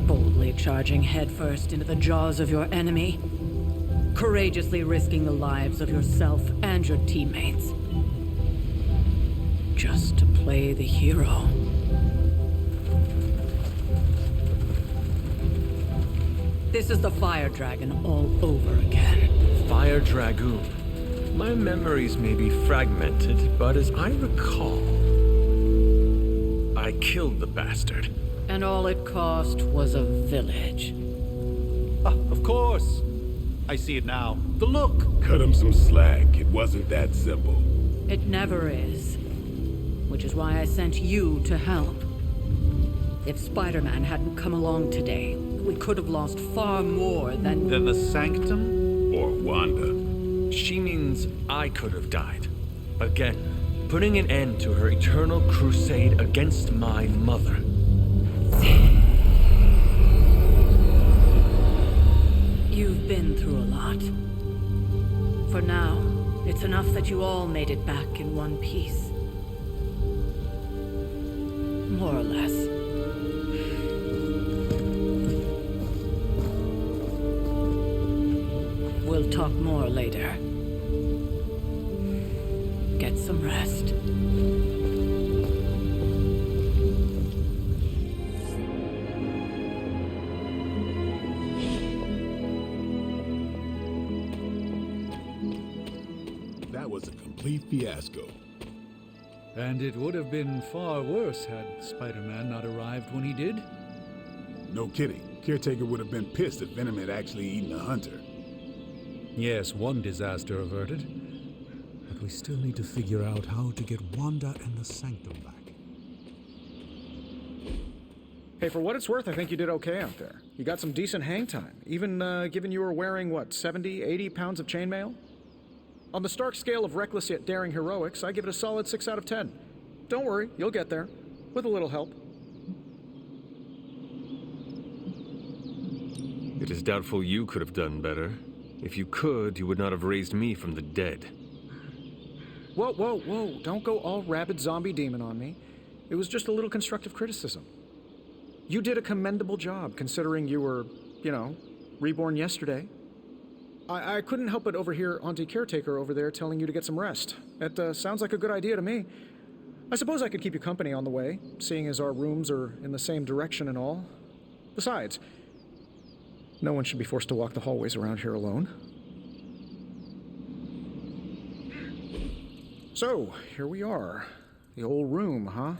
Boldly charging headfirst into the jaws of your enemy. Courageously risking the lives of yourself and your teammates. Just to play the hero. This is the Fire Dragon all over again. Fire Dragoon. My memories may be fragmented, but as I recall, I killed the bastard. And all it cost was a village. Of course. I see it now. The look. Cut him some slack. It wasn't that simple. It never is. which is why I sent you to help. If Spider-Man hadn't come along today, we could have lost far more than... Than the Sanctum? Or Wanda. She means I could have died. Again, putting an end to her eternal crusade against my mother. You've been through a lot. For now, it's enough that you all made it back in one piece. More or less. We'll talk more later. Get some rest. That was a complete fiasco. And it would have been far worse had Spider-Man not arrived when he did. No kidding. Caretaker would have been pissed if Venom had actually eaten a hunter. Yes, one disaster averted. But we still need to figure out how to get Wanda and the Sanctum back. Hey, for what it's worth, I think you did okay out there. You got some decent hang time, even given you were wearing, what, 70, 80 pounds of chainmail? On the Stark scale of reckless yet daring heroics, I give it a solid 6 out of 10. Don't worry, you'll get there. With a little help. It is doubtful you could have done better. If you could, you would not have raised me from the dead. Whoa, whoa, whoa. Don't go all rabid zombie demon on me. It was just a little constructive criticism. You did a commendable job, considering you were, reborn yesterday. I couldn't help but overhear Auntie Caretaker over there telling you to get some rest. It sounds like a good idea to me. I suppose I could keep you company on the way, seeing as our rooms are in the same direction and all. Besides, no one should be forced to walk the hallways around here alone. So, here we are. The old room, huh?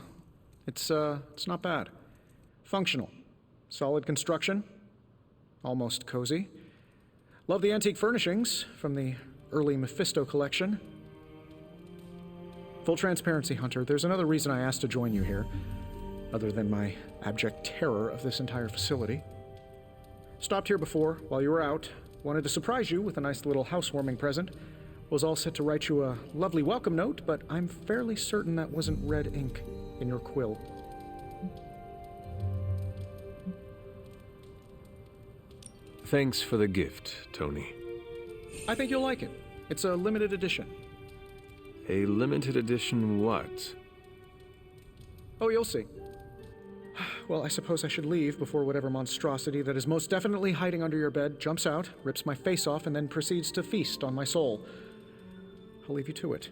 It's not bad. Functional. Solid construction. Almost cozy. Love the antique furnishings from the early Mephisto collection. Full transparency, Hunter, there's another reason I asked to join you here, other than my abject terror of this entire facility. Stopped here before, while you were out. Wanted to surprise you with a nice little housewarming present. Was all set to write you a lovely welcome note, but I'm fairly certain that wasn't red ink in your quill. Thanks for the gift, Tony. I think you'll like it. It's a limited edition. A limited edition what? Oh, you'll see. Well, I suppose I should leave before whatever monstrosity that is most definitely hiding under your bed jumps out, rips my face off, and then proceeds to feast on my soul. I'll leave you to it.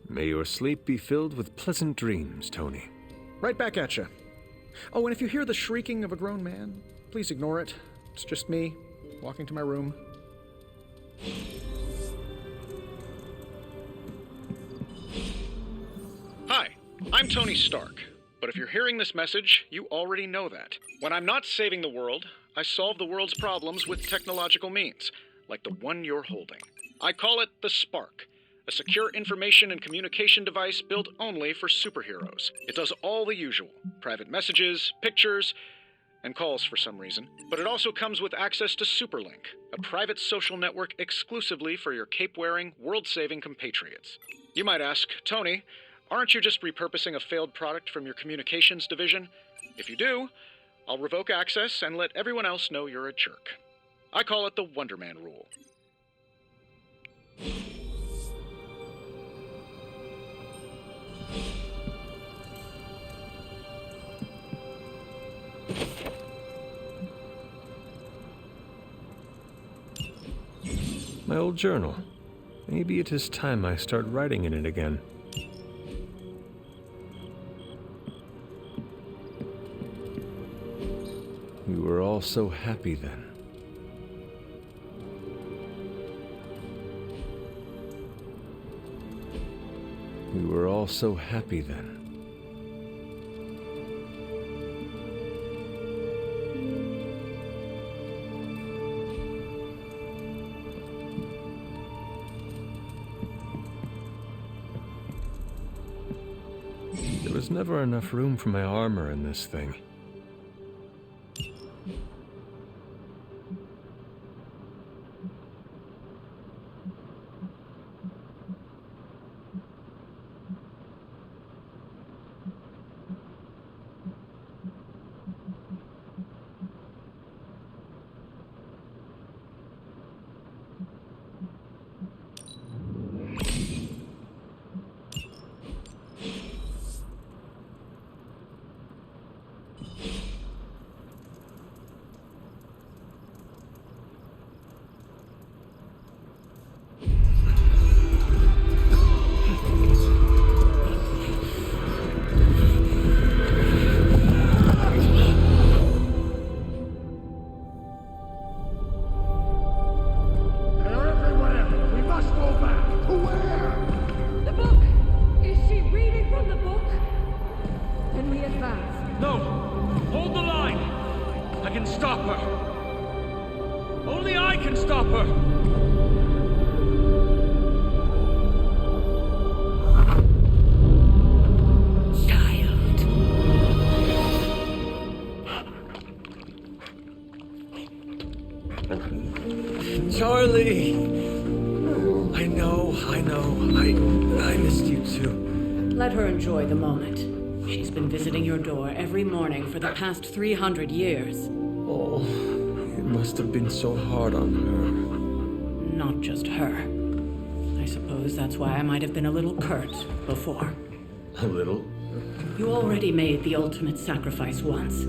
May your sleep be filled with pleasant dreams, Tony. Right back at you. Oh, and if you hear the shrieking of a grown man, please ignore it. It's just me, walking to my room. Hi, I'm Tony Stark. But if you're hearing this message, you already know that. When I'm not saving the world, I solve the world's problems with technological means, like the one you're holding. I call it the Spark, a secure information and communication device built only for superheroes. It does all the usual, private messages, pictures, and calls for some reason. But it also comes with access to Superlink, a private social network exclusively for your cape-wearing, world-saving compatriots. You might ask, Tony, aren't you just repurposing a failed product from your communications division? If you do, I'll revoke access and let everyone else know you're a jerk. I call it the Wonder Man rule. My old journal. Maybe it is time I start writing in it again. We were all so happy then. We were all so happy then. never enough room for my armor in this thing. Charlie! I know. I missed you too. Let her enjoy the moment. She's been visiting your door every morning for the past 300 years. Oh, it must have been so hard on her. Not just her. I suppose that's why I might have been a little curt before. A little? You already made the ultimate sacrifice once.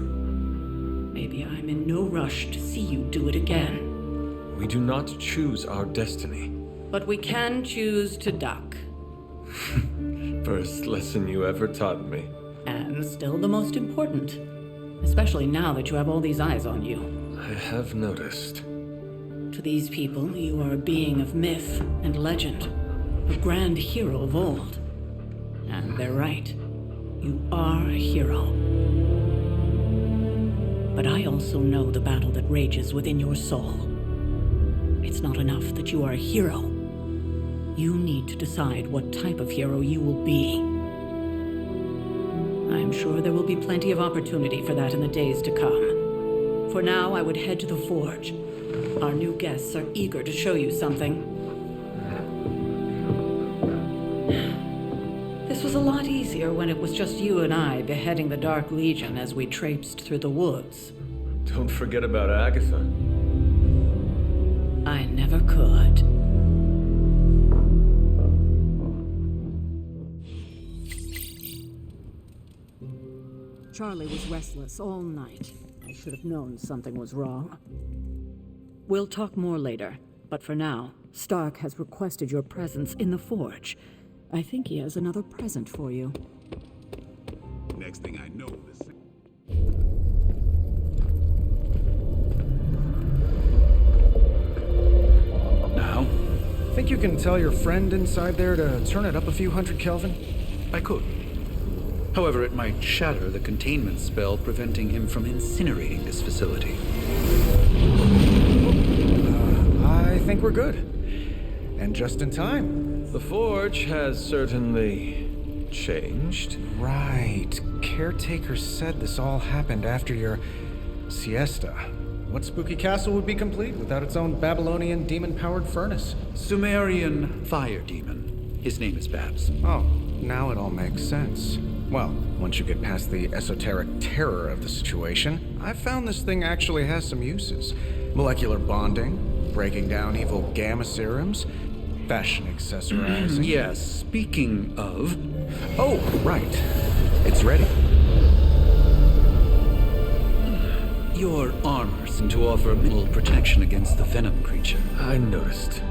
Maybe I'm in no rush to see you do it again. We do not choose our destiny. But we can choose to duck. First lesson you ever taught me. And still the most important. Especially now that you have all these eyes on you. I have noticed. To these people, you are a being of myth and legend. A grand hero of old. And they're right. You are a hero. But I also know the battle that rages within your soul. It's not enough that you are a hero. You need to decide what type of hero you will be. I'm sure there will be plenty of opportunity for that in the days to come. For now, I would head to the forge. Our new guests are eager to show you something. This was a lot easier when it was just you and I beheading the Dark Legion as we traipsed through the woods. Don't forget about Agatha. I never could. Charlie was restless all night. I should have known something was wrong. We'll talk more later, but for now, Stark has requested your presence in the forge. I think he has another present for you. Next thing I know, this... Now? Think you can tell your friend inside there to turn it up a few hundred Kelvin? I could. However, it might shatter the containment spell preventing him from incinerating this facility. I think we're good. And just in time. The forge has certainly changed. Right. Caretaker said this all happened after your siesta. What spooky castle would be complete without its own Babylonian demon-powered furnace? Sumerian fire demon. His name is Babs. Oh, now it all makes sense. Well, once you get past the esoteric terror of the situation, I've found this thing actually has some uses. Molecular bonding, breaking down evil gamma serums, fashion accessorizing. Yes, speaking of... Oh, right. It's ready. Your armor seemed to offer minimal protection against the venom creature. I noticed.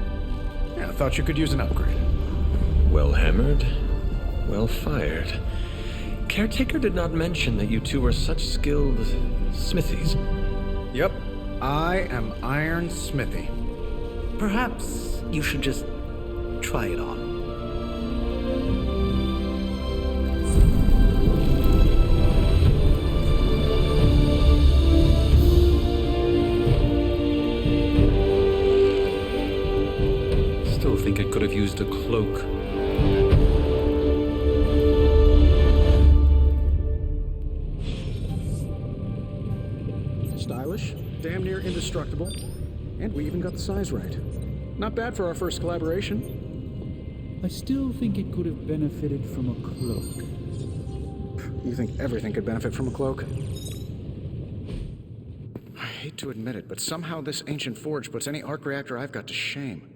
Yeah, I thought you could use an upgrade. Well hammered, well fired. Caretaker did not mention that you two were such skilled smithies. Yep, I am Iron Smithy. Perhaps you should just try it on. Still think it could have used a cloak. stylish, damn near indestructible, and we even got the size right. Not bad for our first collaboration. I still think it could have benefited from a cloak. You think everything could benefit from a cloak? I hate to admit it, but somehow this ancient forge puts any arc reactor I've got to shame.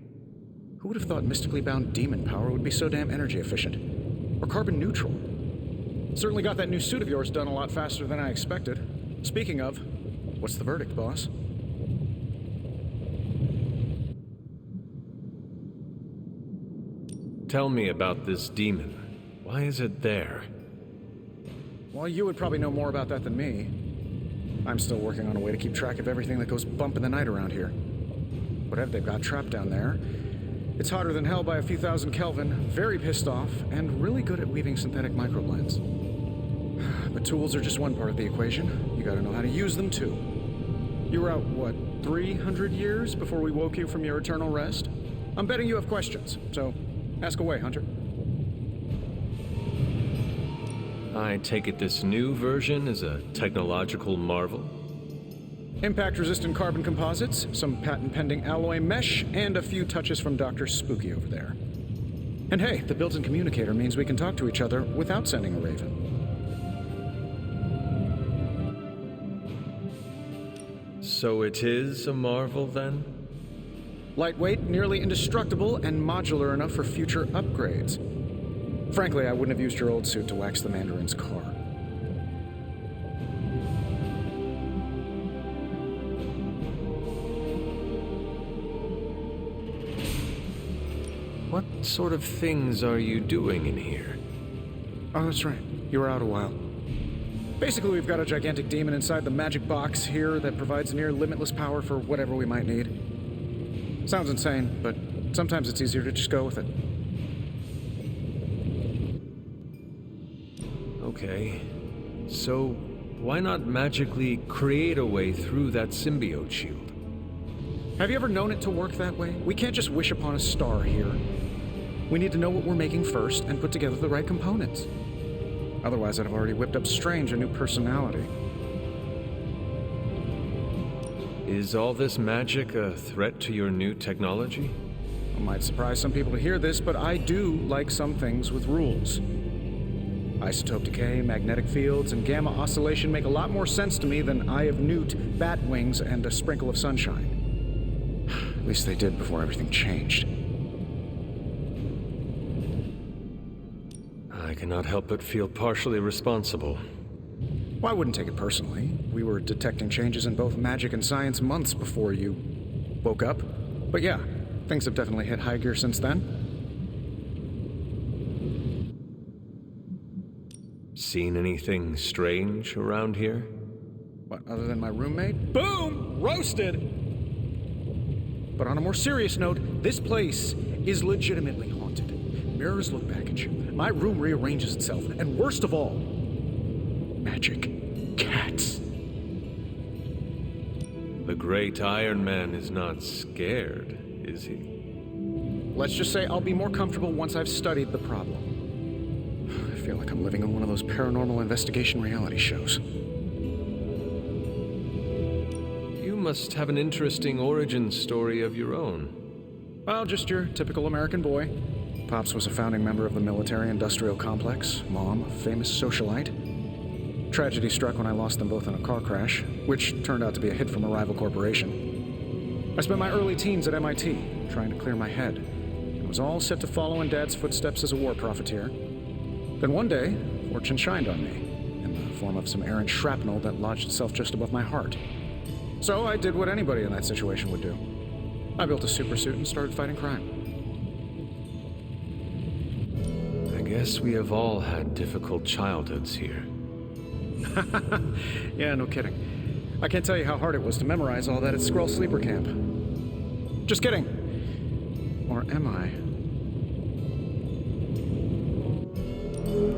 Who would have thought mystically bound demon power would be so damn energy efficient? Or carbon neutral? Certainly got that new suit of yours done a lot faster than I expected. Speaking of, what's the verdict, boss? Tell me about this demon. Why is it there? Well, you would probably know more about that than me. I'm still working on a way to keep track of everything that goes bump in the night around here. Whatever they've got trapped down there, it's hotter than hell by a few thousand Kelvin, very pissed off, and really good at weaving synthetic microblends. But tools are just one part of the equation. You gotta know how to use them too. You were out, what, 300 years before we woke you from your eternal rest? I'm betting you have questions, so ask away, Hunter. I take it this new version is a technological marvel? Impact-resistant carbon composites, some patent-pending alloy mesh, and a few touches from Dr. Spooky over there. And hey, the built-in communicator means we can talk to each other without sending a raven. So it is a marvel, then? Lightweight, nearly indestructible, and modular enough for future upgrades. Frankly, I wouldn't have used your old suit to wax the Mandarin's car. What sort of things are you doing in here? Oh, that's right. You were out a while. Basically, we've got a gigantic demon inside the magic box here that provides near limitless power for whatever we might need. Sounds insane, but sometimes it's easier to just go with it. Okay. So, why not magically create a way through that symbiote shield? Have you ever known it to work that way? We can't just wish upon a star here. We need to know what we're making first and put together the right components. Otherwise, I'd have already whipped up Strange a new personality. Is all this magic a threat to your new technology? It might surprise some people to hear this, but I do like some things with rules. Isotope decay, magnetic fields, and gamma oscillation make a lot more sense to me than Eye of Newt, bat wings, and a sprinkle of sunshine. At least they did before everything changed. I cannot help but feel partially responsible. Well, I wouldn't take it personally. We were detecting changes in both magic and science months before you woke up. But yeah, things have definitely hit high gear since then. Seen anything strange around here? What, other than my roommate? Boom! Roasted! But on a more serious note, this place is legitimately haunted. Mirrors look back at you. My room rearranges itself. And worst of all, magic cats. The great Iron Man is not scared, is he? Let's just say I'll be more comfortable once I've studied the problem. I feel like I'm living in one of those paranormal investigation reality shows. You must have an interesting origin story of your own. Well, just your typical American boy. Pops was a founding member of the military-industrial complex. Mom, a famous socialite. Tragedy struck when I lost them both in a car crash, which turned out to be a hit from a rival corporation. I spent my early teens at MIT, trying to clear my head. It was all set to follow in Dad's footsteps as a war profiteer. Then one day, fortune shined on me, in the form of some errant shrapnel that lodged itself just above my heart. So I did what anybody in that situation would do. I built a supersuit and started fighting crime. I guess we have all had difficult childhoods here. Yeah, no kidding. I can't tell you how hard it was to memorize all that at Skrull Sleeper Camp. Just kidding. Or am I?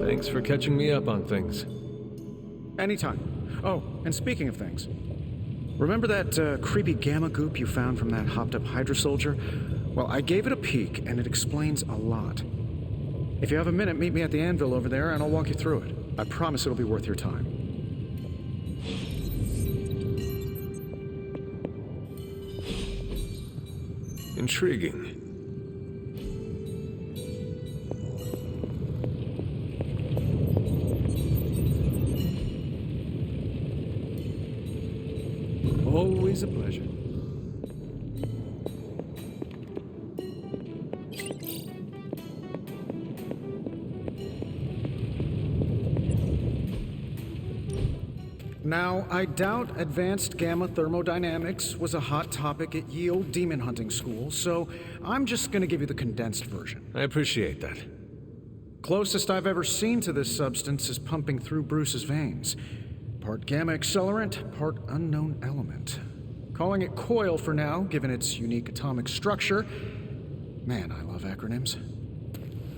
Thanks for catching me up on things. Anytime. Oh, and speaking of things, remember that creepy gamma goop you found from that hopped-up Hydra soldier? Well, I gave it a peek, and it explains a lot. If you have a minute, meet me at the anvil over there, and I'll walk you through it. I promise it'll be worth your time. Intriguing. Always a pleasure. Now, I doubt advanced gamma thermodynamics was a hot topic at ye old demon hunting school, so I'm just gonna give you the condensed version. I appreciate that. Closest I've ever seen to this substance is pumping through Bruce's veins. Part gamma accelerant, part unknown element. Calling it coil for now, given its unique atomic structure. Man, I love acronyms.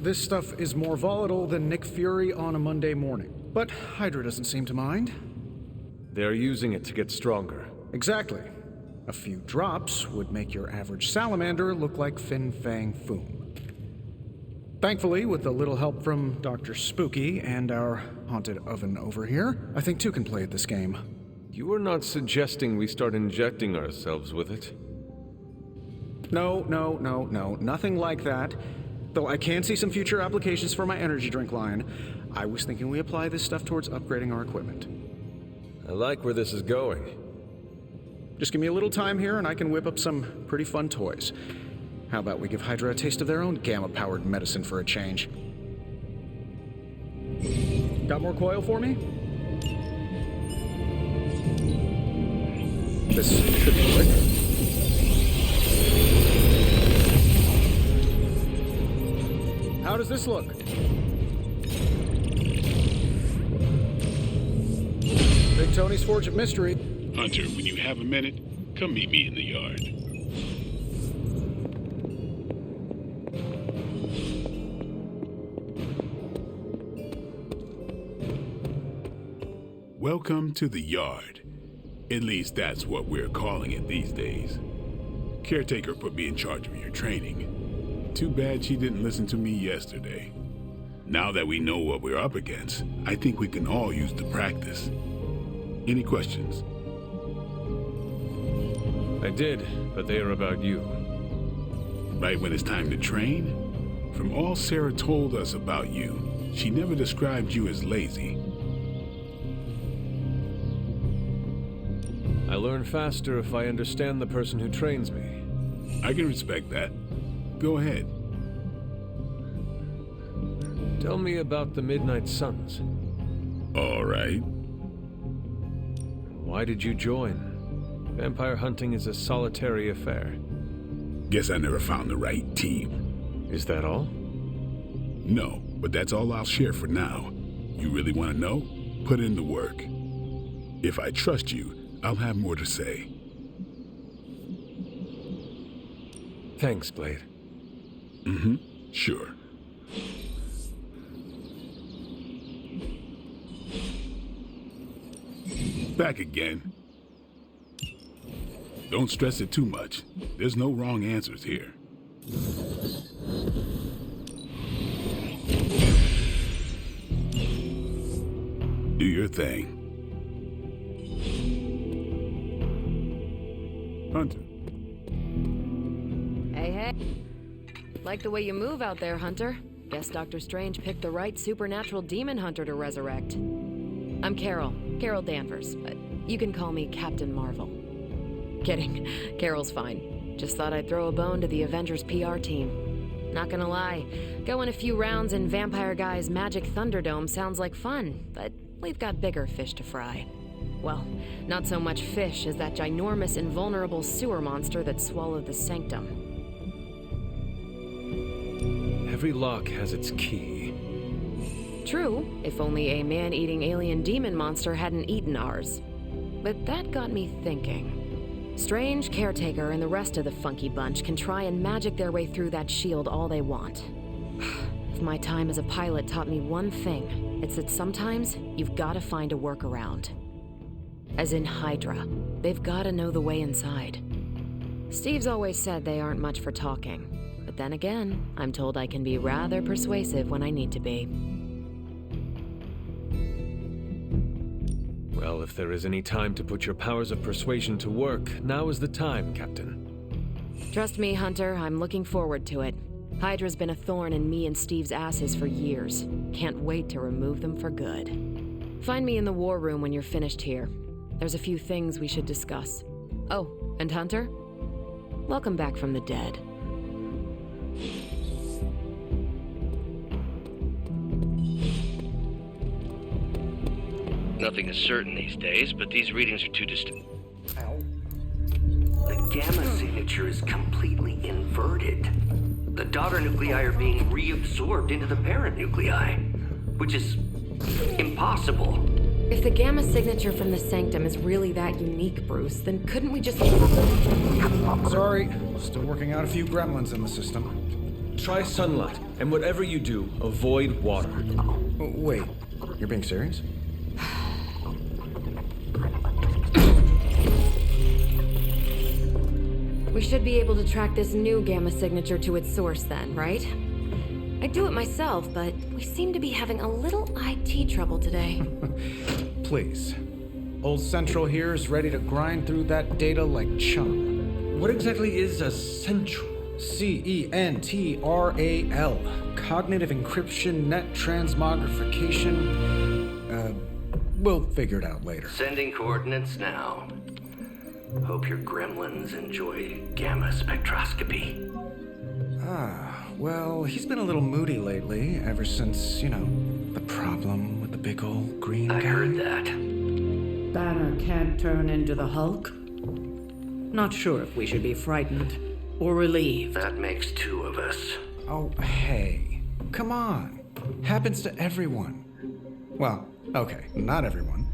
This stuff is more volatile than Nick Fury on a Monday morning, but Hydra doesn't seem to mind. They're using it to get stronger. Exactly. A few drops would make your average salamander look like Fin Fang Foom. Thankfully, with a little help from Dr. Spooky and our haunted oven over here, I think two can play at this game. You are not suggesting we start injecting ourselves with it? No, nothing like that. Though I can see some future applications for my energy drink line. I was thinking we apply this stuff towards upgrading our equipment. I like where this is going. Just give me a little time here and I can whip up some pretty fun toys. How about we give Hydra a taste of their own gamma-powered medicine for a change? Got more coil for me? This should be quick. How does this look? Big Tony's Forge of Mystery. Hunter, when you have a minute, come meet me in the yard. Welcome to the yard. At least that's what we're calling it these days. Caretaker put me in charge of your training. Too bad she didn't listen to me yesterday. Now that we know what we're up against, I think we can all use the practice. Any questions? I did, but they are about you. Right when it's time to train? From all Sarah told us about you, she never described you as lazy. I learn faster if I understand the person who trains me. I can respect that. Go ahead. Tell me about the Midnight Suns. All right. Why did you join? Vampire hunting is a solitary affair. Guess I never found the right team. Is that all? No, but that's all I'll share for now. You really want to know? Put in the work. If I trust you, I'll have more to say. Thanks, Blade. Sure. Back again. Don't stress it too much. There's no wrong answers here. Do your thing. Hunter. Hey. Like the way you move out there, Hunter. Guess Dr. Strange picked the right supernatural demon hunter to resurrect. I'm Carol Danvers, but you can call me Captain Marvel. Kidding, Carol's fine. Just thought I'd throw a bone to the Avengers PR team. Not gonna lie, going a few rounds in Vampire Guy's Magic Thunderdome sounds like fun, but we've got bigger fish to fry. Well, not so much fish as that ginormous invulnerable sewer monster that swallowed the Sanctum. Every lock has its key. True, if only a man-eating alien demon monster hadn't eaten ours. But that got me thinking. Strange, Caretaker, and the rest of the funky bunch can try and magic their way through that shield all they want. If my time as a pilot taught me one thing, it's that sometimes you've got to find a workaround. As in Hydra, they've got to know the way inside. Steve's always said they aren't much for talking, but then again, I'm told I can be rather persuasive when I need to be. Well, if there is any time to put your powers of persuasion to work, now is the time, Captain. Trust me, Hunter, I'm looking forward to it. Hydra's been a thorn in me and Steve's asses for years. Can't wait to remove them for good. Find me in the war room when you're finished here. There's a few things we should discuss. Oh, and Hunter? Welcome back from the dead. Nothing is certain these days, but these readings are too distant. The gamma signature is completely inverted. The daughter nuclei are being reabsorbed into the parent nuclei, which is impossible. If the gamma signature from the sanctum is really that unique, Bruce, then couldn't we just... Sorry, still working out a few gremlins in the system. Try sunlight, and whatever you do, avoid water. Wait, you're being serious? We should be able to track this new gamma signature to its source then, right? I'd do it myself, but we seem to be having a little IT trouble today. Please. Old Central here is ready to grind through that data like chum. What exactly is a Central? CENTRAL. Cognitive encryption, net transmogrification. We'll figure it out later. Sending coordinates now. Hope your gremlins enjoy gamma spectroscopy. Well, he's been a little moody lately, ever since, the problem with the big old green guy. I heard that. Banner can't turn into the Hulk? Not sure if we should be frightened or relieved. That makes two of us. Oh, hey. Come on. Happens to everyone. Well, okay, not everyone.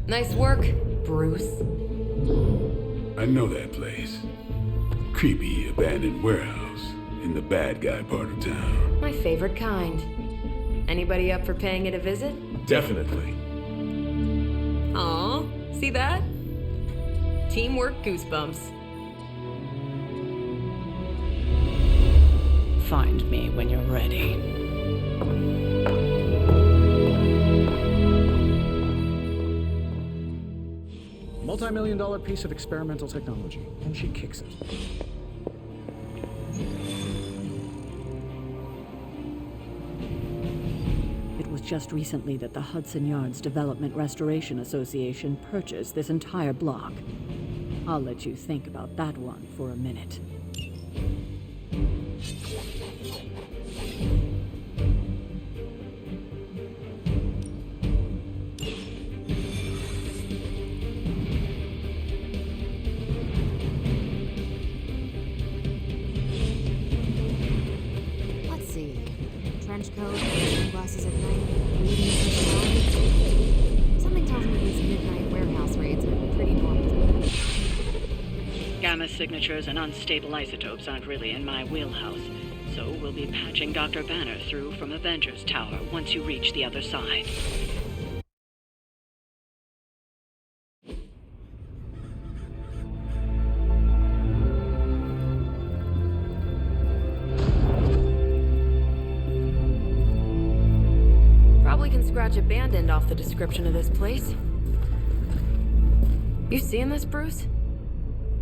Nice work, Bruce. I know that place. Creepy abandoned warehouse in the bad guy part of town. My favorite kind. Anybody up for paying it a visit? Definitely. Aw, see that? Teamwork goosebumps. Find me when you're ready. Multi-million-dollar piece of experimental technology, and she kicks it. It was just recently that the Hudson Yards Development Restoration Association purchased this entire block. I'll let you think about that one for a minute. Trench coat, sunglasses at night, reading personality. Something tells me these midnight warehouse raids are pretty normal. Gamma signatures and unstable isotopes aren't really in my wheelhouse, so we'll be patching Dr. Banner through from Avengers Tower once you reach the other side. Scratch abandoned off the description of this place. You seeing this, Bruce?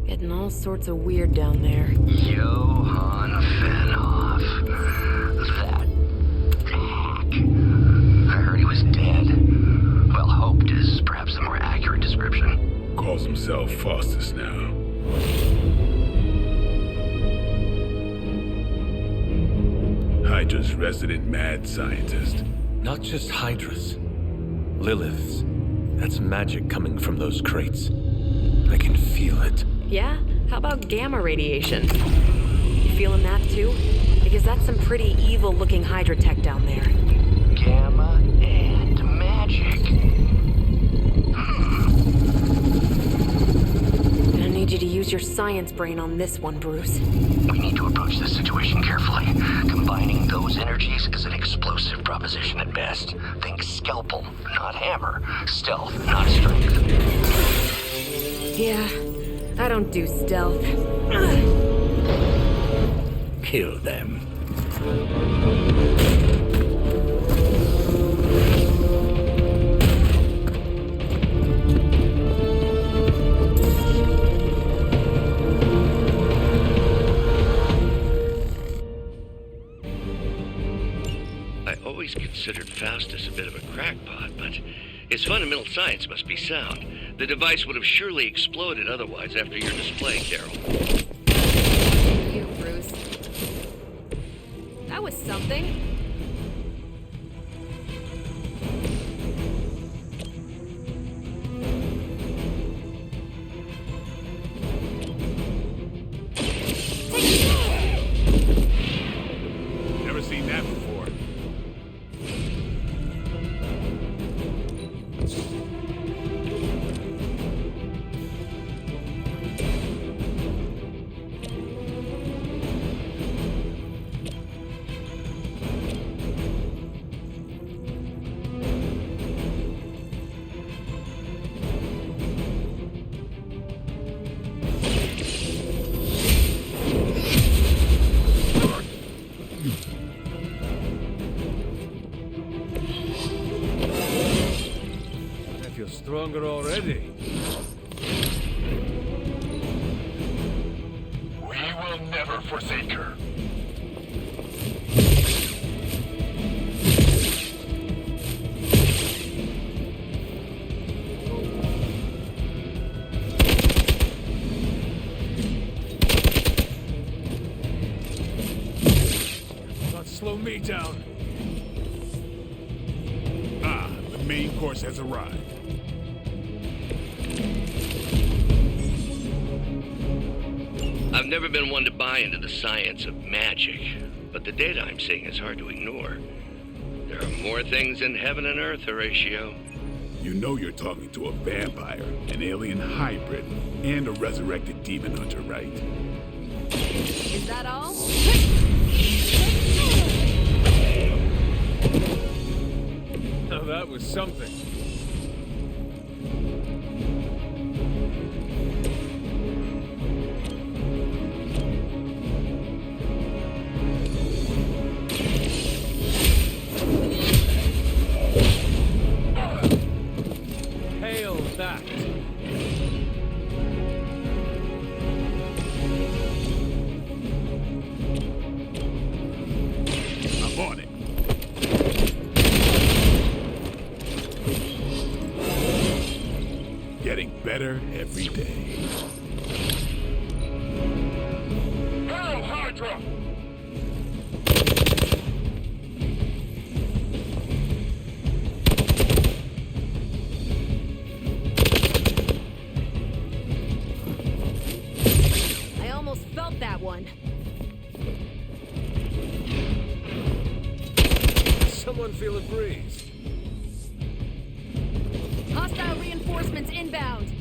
Getting all sorts of weird down there. Johann Fenhoff. That hack. I heard he was dead. Well, hoped is perhaps the more accurate description. Calls himself Faustus now. Hydra's resident mad scientist. Not just Hydra's. Lilith's. That's magic coming from those crates. I can feel it. Yeah? How about gamma radiation? You feeling that too? Because that's some pretty evil-looking Hydra tech down there. Gamma and magic. Gonna need you to use your science brain on this one, Bruce. We need to approach this situation carefully. Combining those energies is an explosive proposition at best. Think scalpel, not hammer. Stealth, not strength. Yeah, I don't do stealth. Kill them. considered Faustus a bit of a crackpot, but his fundamental science must be sound. The device would have surely exploded otherwise after your display, Carol. You, Bruce. That was something. Never seen that before. I feel stronger already. We will never forsake her. Not slow me down. Ah, the main course has arrived. I've never been one to buy into the science of magic, but the data I'm seeing is hard to ignore. There are more things in heaven and earth, Horatio. You know you're talking to a vampire, an alien hybrid, and a resurrected demon hunter, right? Is that all? Now that was something. Hail that. I'm on it. Getting better every day. Hail Hydra! I almost felt that one. Someone feel a breeze. Hostile reinforcements inbound.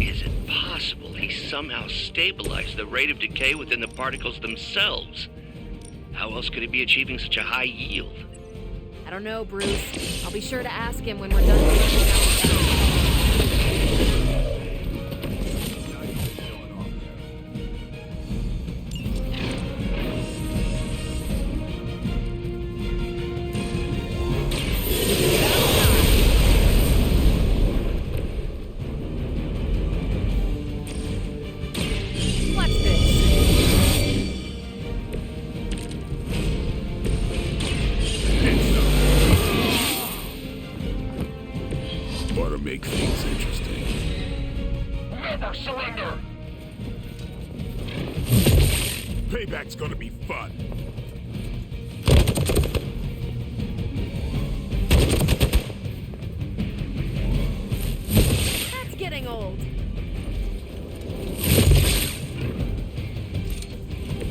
Is it possible he somehow stabilized the rate of decay within the particles themselves? How else could he be achieving such a high yield? I don't know, Bruce. I'll be sure to ask him when we're done. What's this? Ought to make things interesting. Never surrender! Payback's gonna be fun. That's getting old.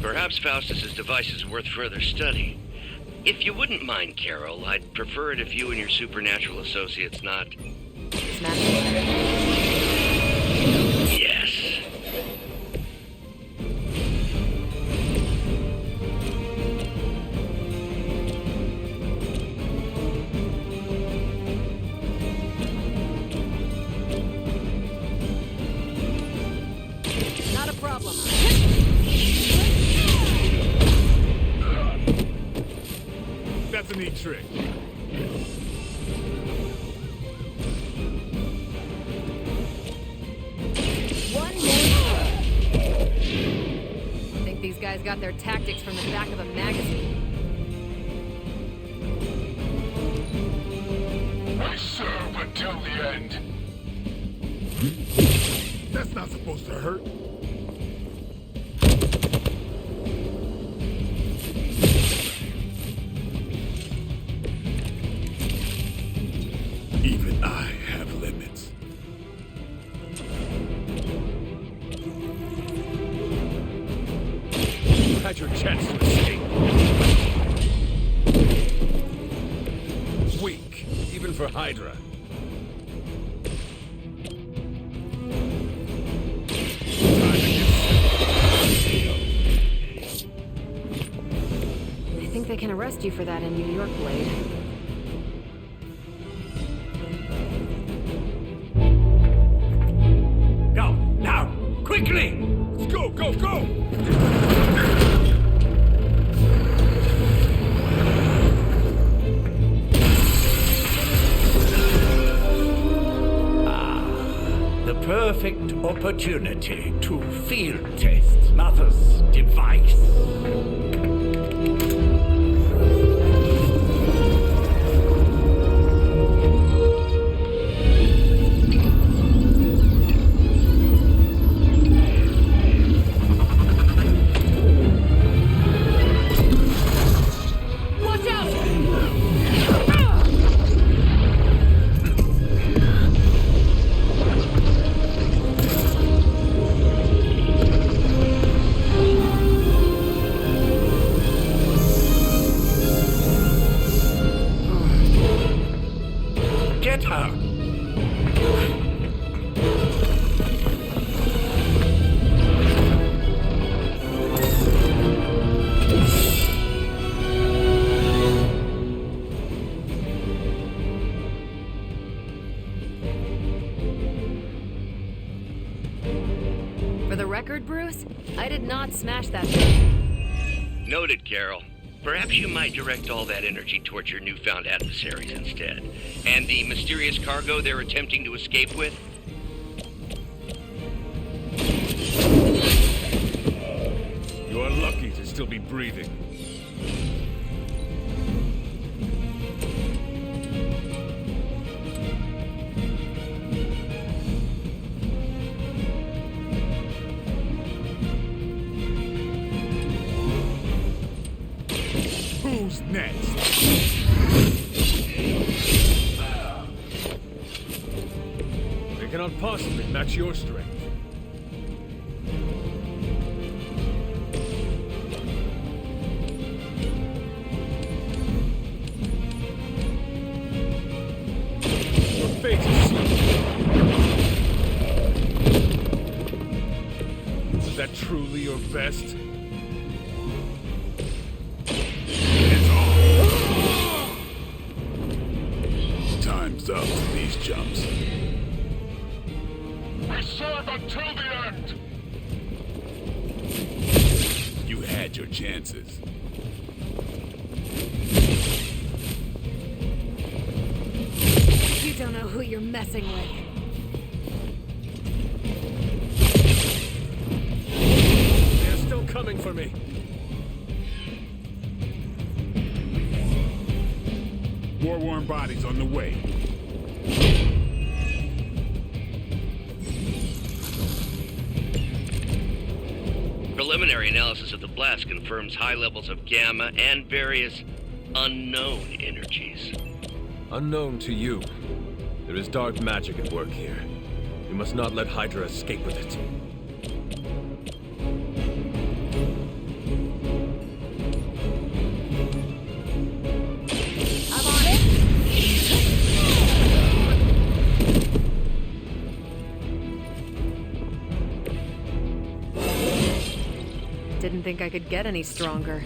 Perhaps Faustus's device is worth further study. If you wouldn't mind, Carol, I'd prefer it if you and your supernatural associates not... Yes. Not a problem. That's a neat trick. One more. Think these guys got their tactics from the back of a magazine. serve until the end. That's not supposed to hurt. Even I have limits. You had your chance to escape. Weak, even for Hydra. I think they can arrest you for that in New York, Blade. Go, now, quickly! Let's go, go, go! The perfect opportunity to field test Mother's device. Watch out! Get her! For the record, Bruce, I did not smash that thing. Noted, Carol. Perhaps you might direct all that energy towards your newfound adversaries instead. And the mysterious cargo they're attempting to escape with? You are lucky to still be breathing. Who's next? They cannot possibly match your strength. Your fate is sealed. Is that truly your best? Time's up to these jumps. We serve until the end. You had your chances. You don't know who you're messing with. They're still coming for me. War-worn bodies on the way. Preliminary analysis of the blast confirms high levels of gamma and various unknown energies. Unknown to you. There is dark magic at work here. We must not let Hydra escape with it. I'm on it. Didn't think I could get any stronger.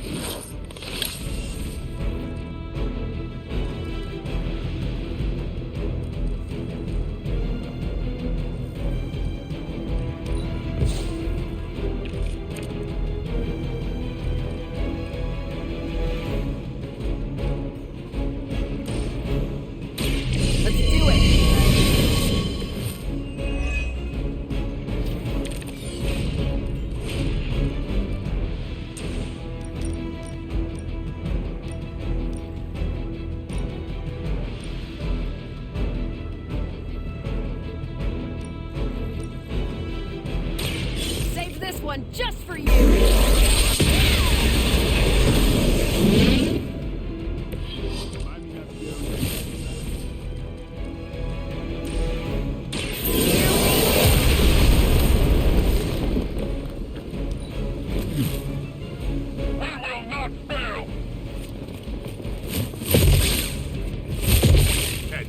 Let's do it. one just for you!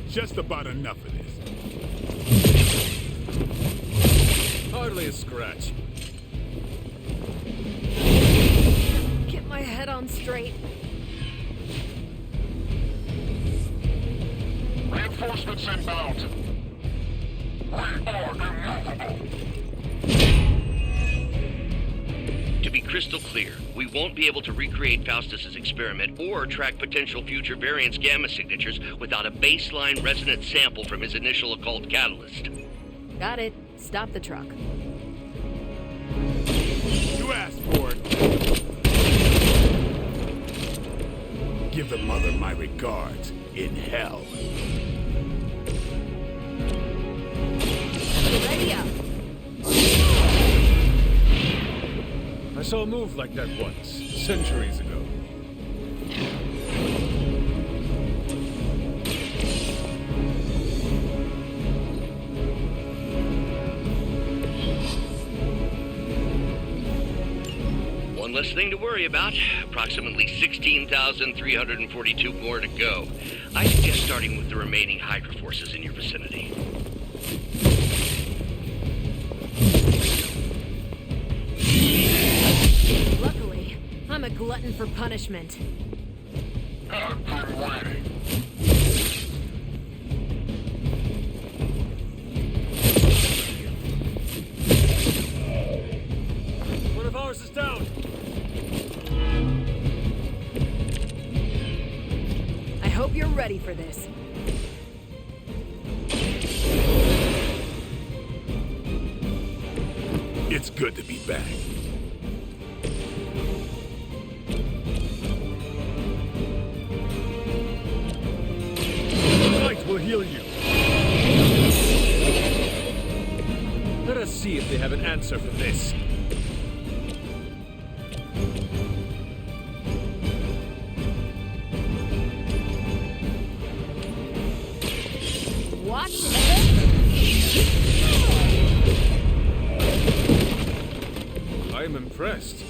Just about enough of this. Hardly a scratch. Get my head on straight. Reinforcements inbound. We are immovable. To be crystal clear, we won't be able to recreate Faustus's experiment or track potential future variants' gamma signatures without a baseline resonance sample from his initial occult catalyst. Got it. Stop the truck. You asked for it. Give the mother my regards in hell. Ready up. I saw a move like that once, centuries ago. One less thing to worry about. Approximately 16,342 more to go. I suggest starting with the remaining Hydra forces in your vicinity. Luckily, I'm a glutton for punishment. One of ours is down. I hope you're ready for this. It's good to be back. The light will heal you. Let us see if they have an answer for this. Watch it. I'm impressed.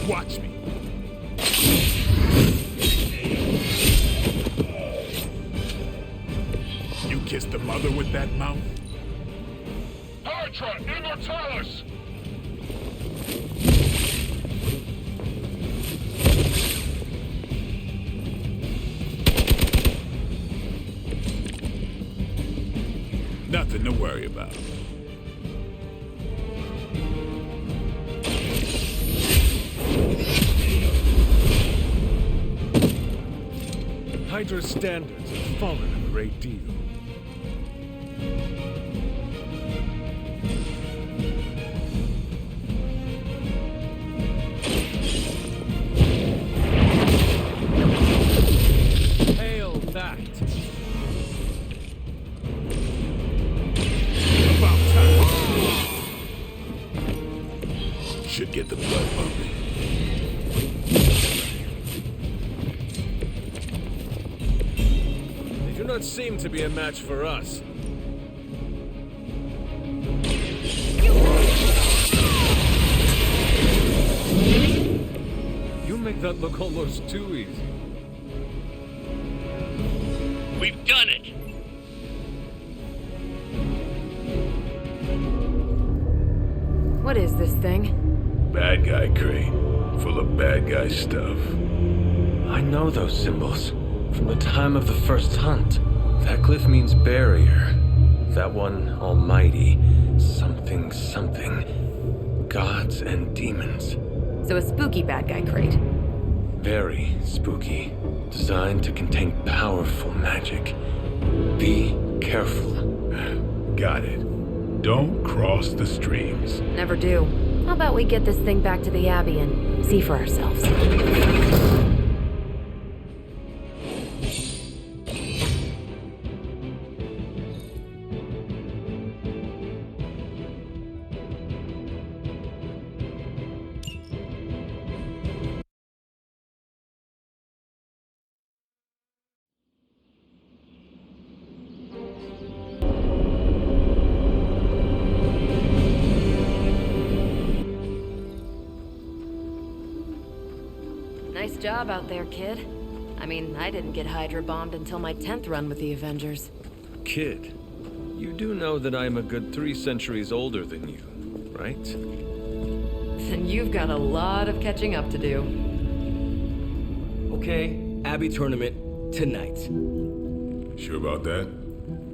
Watch me. You kissed the mother with that mouth? Hydra Immortalis! Nothing to worry about. Hydra's standards have fallen a great deal. Hail that! About time. Should get the blood pumping. They do not seem to be a match for us. You make that look almost too easy. We've done it! What is this thing? Bad guy crate. Full of bad guy stuff. I know those symbols from the time of the first hunt. That glyph means barrier. That one, almighty. Something, something. Gods and demons. So a spooky bad guy crate. Very spooky. Designed to contain powerful magic. Be careful. Got it. Don't cross the streams. Never do. How about we get this thing back to the Abbey and see for ourselves? job out there, kid. I mean, I didn't get Hydra bombed until my 10th run with the Avengers. Kid, you do know that I'm a good 3 centuries older than you, right? Then you've got a lot of catching up to do. Okay, Abbey tournament tonight. Sure about that?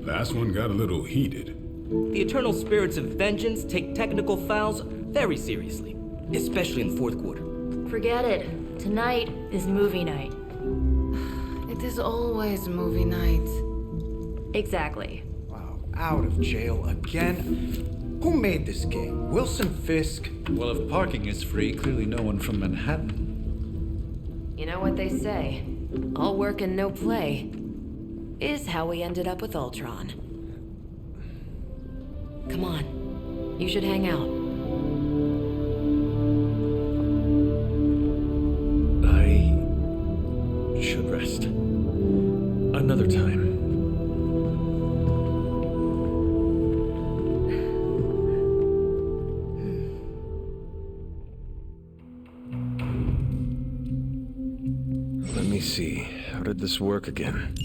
Last one got a little heated. The eternal spirits of vengeance take technical fouls very seriously, especially in the fourth quarter. Forget it. Tonight is movie night. It is always movie night. Exactly. Wow, out of jail again? Who made this game? Wilson Fisk? Well, if parking is free, clearly no one from Manhattan. You know what they say? All work and no play is how we ended up with Ultron. Come on. You should hang out. I should rest. Another time. Let me see. How did this work again?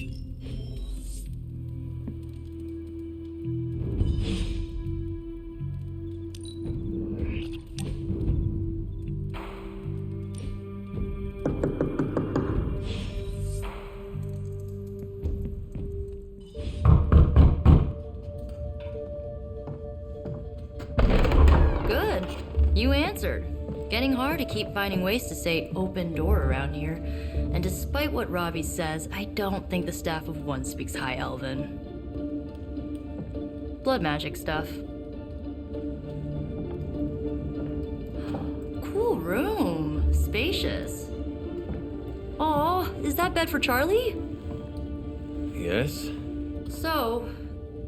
Good. You answered. Getting hard to keep finding ways to say open door around here. And despite what Robbie says, I don't think the staff of one speaks High Elven. Blood magic stuff. Cool room. Spacious. Aw, is that bed for Charlie? Yes? So,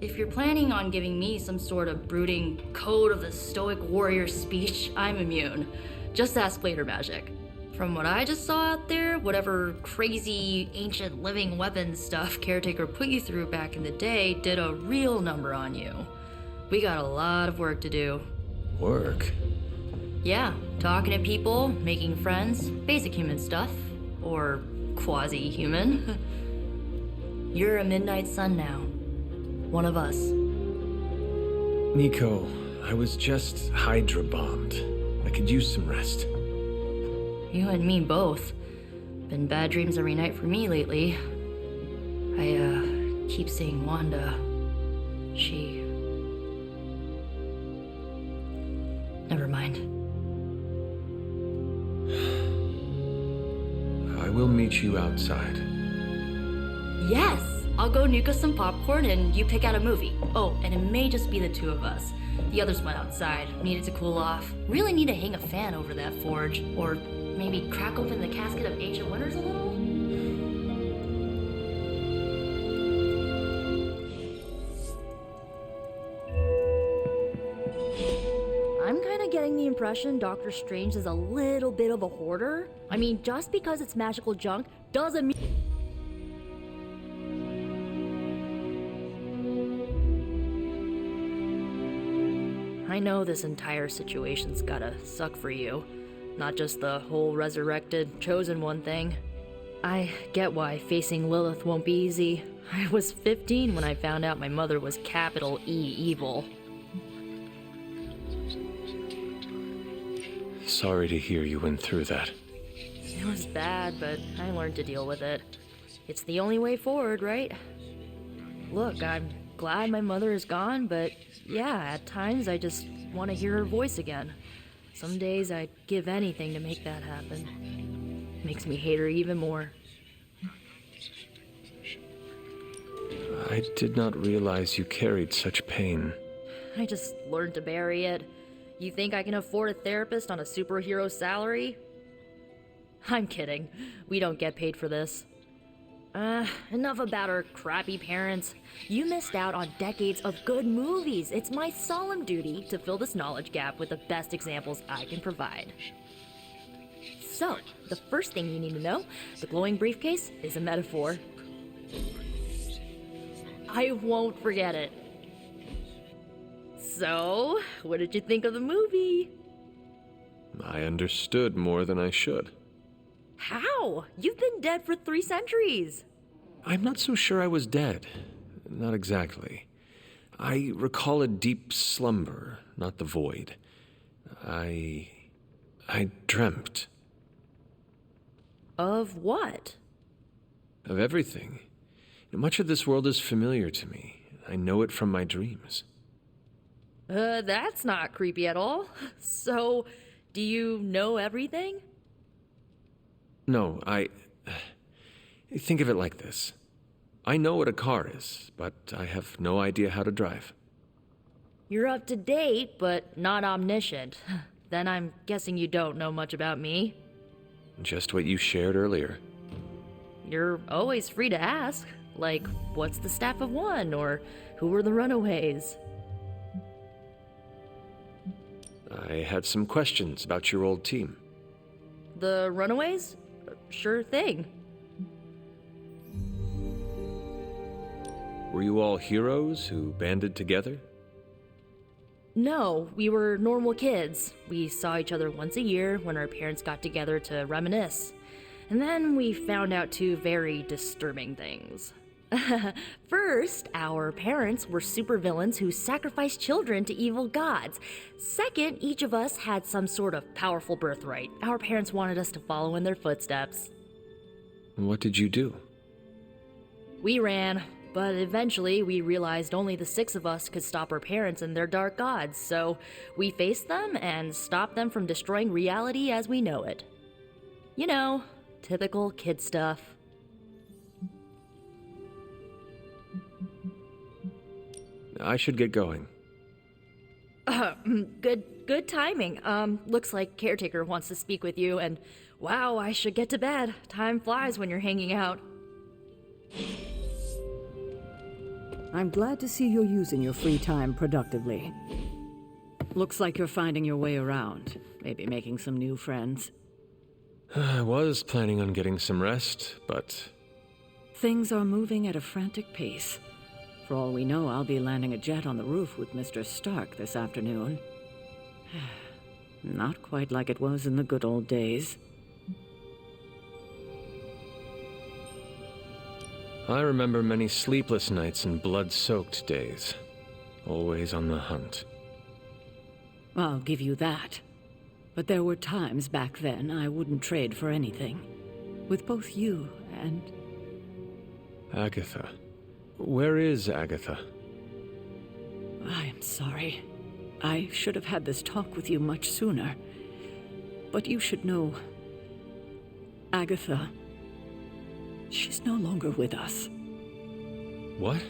if you're planning on giving me some sort of brooding code of the stoic warrior speech, I'm immune. Just ask later, Magic. From what I just saw out there, whatever crazy ancient living weapons stuff Caretaker put you through back in the day did a real number on you. We got a lot of work to do. Work? Yeah, talking to people, making friends, basic human stuff. Or quasi-human. You're a Midnight Sun now. One of us. Nico, I was just Hydra bombed. I could use some rest. You and me both. Been bad dreams every night for me lately. I, keep seeing Wanda. She... Never mind. I will meet you outside. Yes! I'll go nuke us some popcorn and you pick out a movie. Oh, and it may just be the two of us. The others went outside, needed to cool off. Really need to hang a fan over that forge. Or maybe crack open the casket of ancient wonders a little? I'm kinda getting the impression Doctor Strange is a little bit of a hoarder. I mean, just because it's magical junk doesn't mean... I know this entire situation's gotta suck for you. Not just the whole resurrected, chosen one thing. I get why facing Lilith won't be easy. I was 15 when I found out my mother was capital E evil. Sorry to hear you went through that. It was bad, but I learned to deal with it. It's the only way forward, right? Look, I'm glad my mother is gone, but yeah, at times I just want to hear her voice again. Some days I'd give anything to make that happen. Makes me hate her even more. I did not realize you carried such pain. I just learned to bury it. You think I can afford a therapist on a superhero salary? I'm kidding. We don't get paid for this. Enough about our crappy parents. You missed out on decades of good movies. It's my solemn duty to fill this knowledge gap with the best examples I can provide. So, the first thing you need to know, the glowing briefcase is a metaphor. I won't forget it. So, what did you think of the movie? I understood more than I should. How? You've been dead for 3 centuries. I'm not so sure I was dead. Not exactly. I recall a deep slumber, not the void. I dreamt. Of what? Of everything. Much of this world is familiar to me. I know it from my dreams. That's not creepy at all. So, do you know everything? No, think of it like this. I know what a car is, but I have no idea how to drive. You're up to date, but not omniscient. Then I'm guessing you don't know much about me. Just what you shared earlier. You're always free to ask. Like, what's the Staff of One? Or who were the Runaways? I had some questions about your old team. The Runaways? Sure thing. Were you all heroes who banded together? No, we were normal kids. We saw each other once a year when our parents got together to reminisce. And then we found out 2 very disturbing things. First, our parents were supervillains who sacrificed children to evil gods. Second, each of us had some sort of powerful birthright. Our parents wanted us to follow in their footsteps. What did you do? We ran, but eventually we realized only the 6 of us could stop our parents and their dark gods, so we faced them and stopped them from destroying reality as we know it. You know, typical kid stuff. I should get going. Good timing. Looks like Caretaker wants to speak with you, and wow, I should get to bed. Time flies when you're hanging out. I'm glad to see you're using your free time productively. Looks like you're finding your way around, maybe making some new friends. I was planning on getting some rest, but... Things are moving at a frantic pace. For all we know, I'll be landing a jet on the roof with Mr. Stark this afternoon. Not quite like it was in the good old days. I remember many sleepless nights and blood-soaked days. Always on the hunt. I'll give you that. But there were times back then I wouldn't trade for anything. With both you and... Agatha. Where is Agatha? I am sorry. I should have had this talk with you much sooner. But you should know... Agatha... She's no longer with us. What?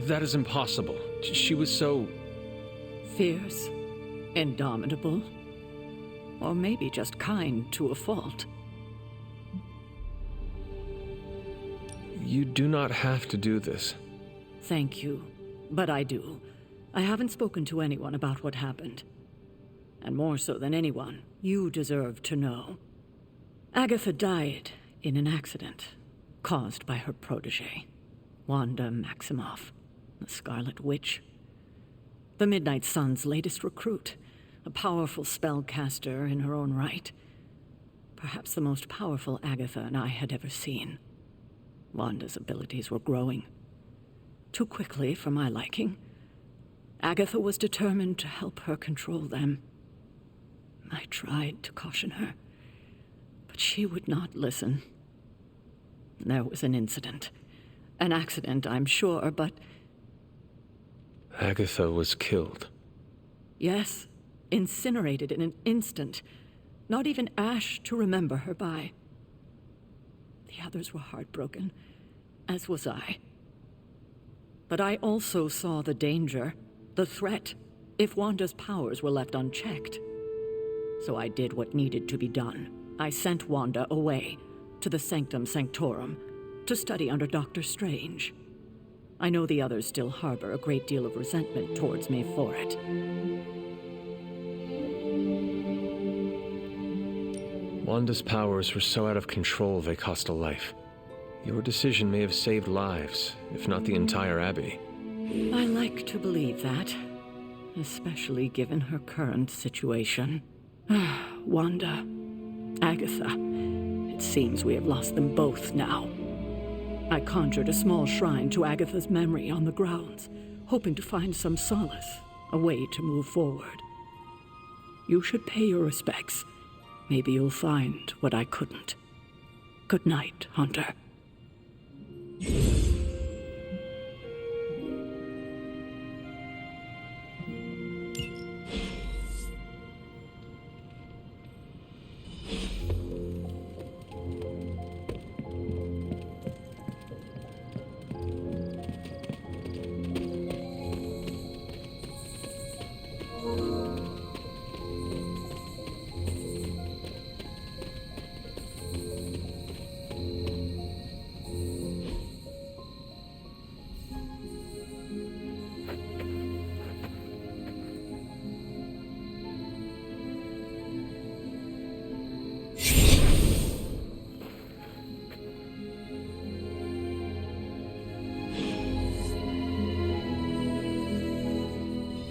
That is impossible. She was so... Fierce, indomitable, or maybe just kind to a fault. You do not have to do this. Thank you, but I do. I haven't spoken to anyone about what happened. And more so than anyone, you deserve to know. Agatha died in an accident caused by her protege, Wanda Maximoff, the Scarlet Witch. The Midnight Sun's latest recruit, a powerful spellcaster in her own right. Perhaps the most powerful Agatha and I had ever seen. Wanda's abilities were growing. Too quickly for my liking. Agatha was determined to help her control them. I tried to caution her, but she would not listen. There was an incident. An accident, I'm sure, but... Agatha was killed. Yes, incinerated in an instant. Not even ash to remember her by. The others were heartbroken, as was I. But I also saw the danger, the threat, if Wanda's powers were left unchecked. So I did what needed to be done. I sent Wanda away, to the Sanctum Sanctorum, to study under Dr. Strange. I know the others still harbor a great deal of resentment towards me for it. Wanda's powers were so out of control they cost a life. Your decision may have saved lives, if not the entire Abbey. I like to believe that, especially given her current situation. Wanda, Agatha. It seems we have lost them both now. I conjured a small shrine to Agatha's memory on the grounds, hoping to find some solace, a way to move forward. You should pay your respects. Maybe you'll find what I couldn't. Good night, Hunter.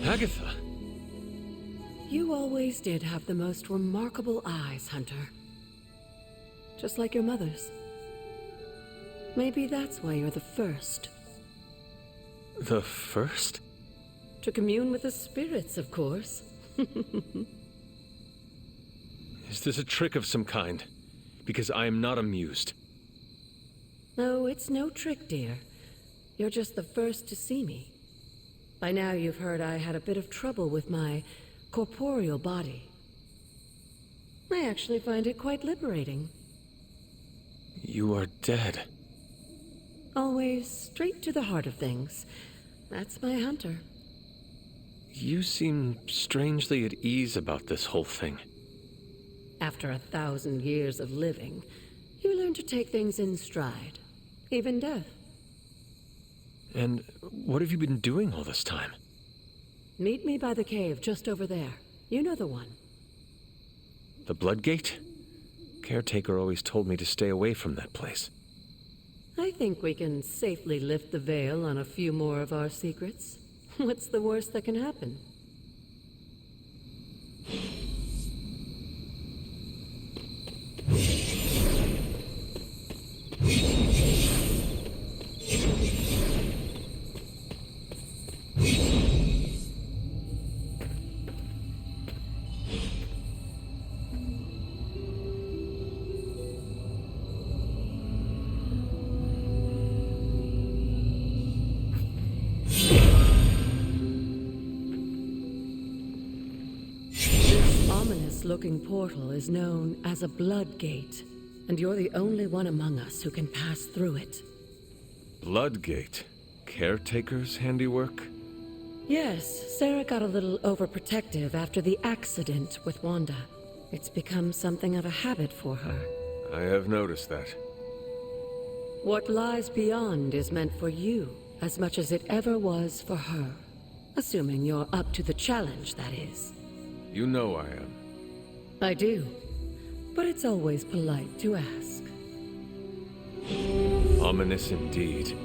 Agatha! You always did have the most remarkable eyes, Hunter. Just like your mother's. Maybe that's why you're the first. The first? To commune with the spirits, of course. Is this a trick of some kind? Because I am not amused. No, it's no trick, dear. You're just the first to see me. By now you've heard I had a bit of trouble with my corporeal body. I actually find it quite liberating. You are dead. Always straight to the heart of things. That's my Hunter. You seem strangely at ease about this whole thing. After 1,000 years of living, you learn to take things in stride. Even death. And what have you been doing all this time? Meet me by the cave just over there. You know the one. The Blood Gate? Caretaker always told me to stay away from that place. I think we can safely lift the veil on a few more of our secrets. What's the worst that can happen? Looking portal is known as a Blood Gate, and you're the only one among us who can pass through it. Blood Gate? Caretaker's handiwork? Yes, Sarah got a little overprotective after the accident with Wanda. It's become something of a habit for her. I have noticed that. What lies beyond is meant for you as much as it ever was for her. Assuming you're up to the challenge, that is. You know I am. I do, but it's always polite to ask. Ominous indeed.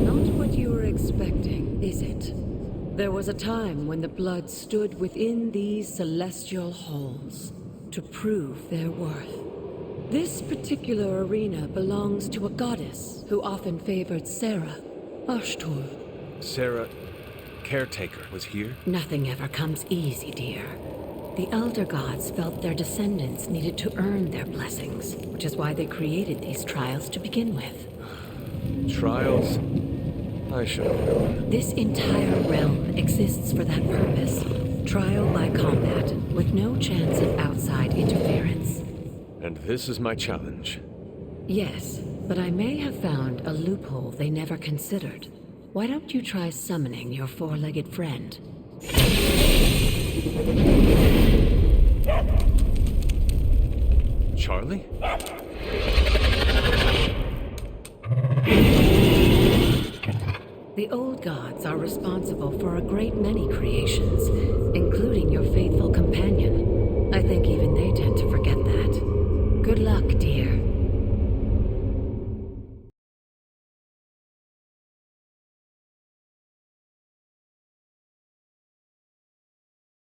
Not what you were expecting, is it? There was a time when the blood stood within these celestial halls to prove their worth. This particular arena belongs to a goddess who often favored Sarah, Ashtur. Sarah, Caretaker, was here? Nothing ever comes easy, dear. The Elder Gods felt their descendants needed to earn their blessings, which is why they created these trials to begin with. Trials? I should have known. This entire realm exists for that purpose. Trial by combat, with no chance of outside interference. And this is my challenge. Yes, but I may have found a loophole they never considered. Why don't you try summoning your four-legged friend? Charlie? The The old gods are responsible for a great many creations, including your faithful companion. I think even they tend to forget that. Good luck, dear.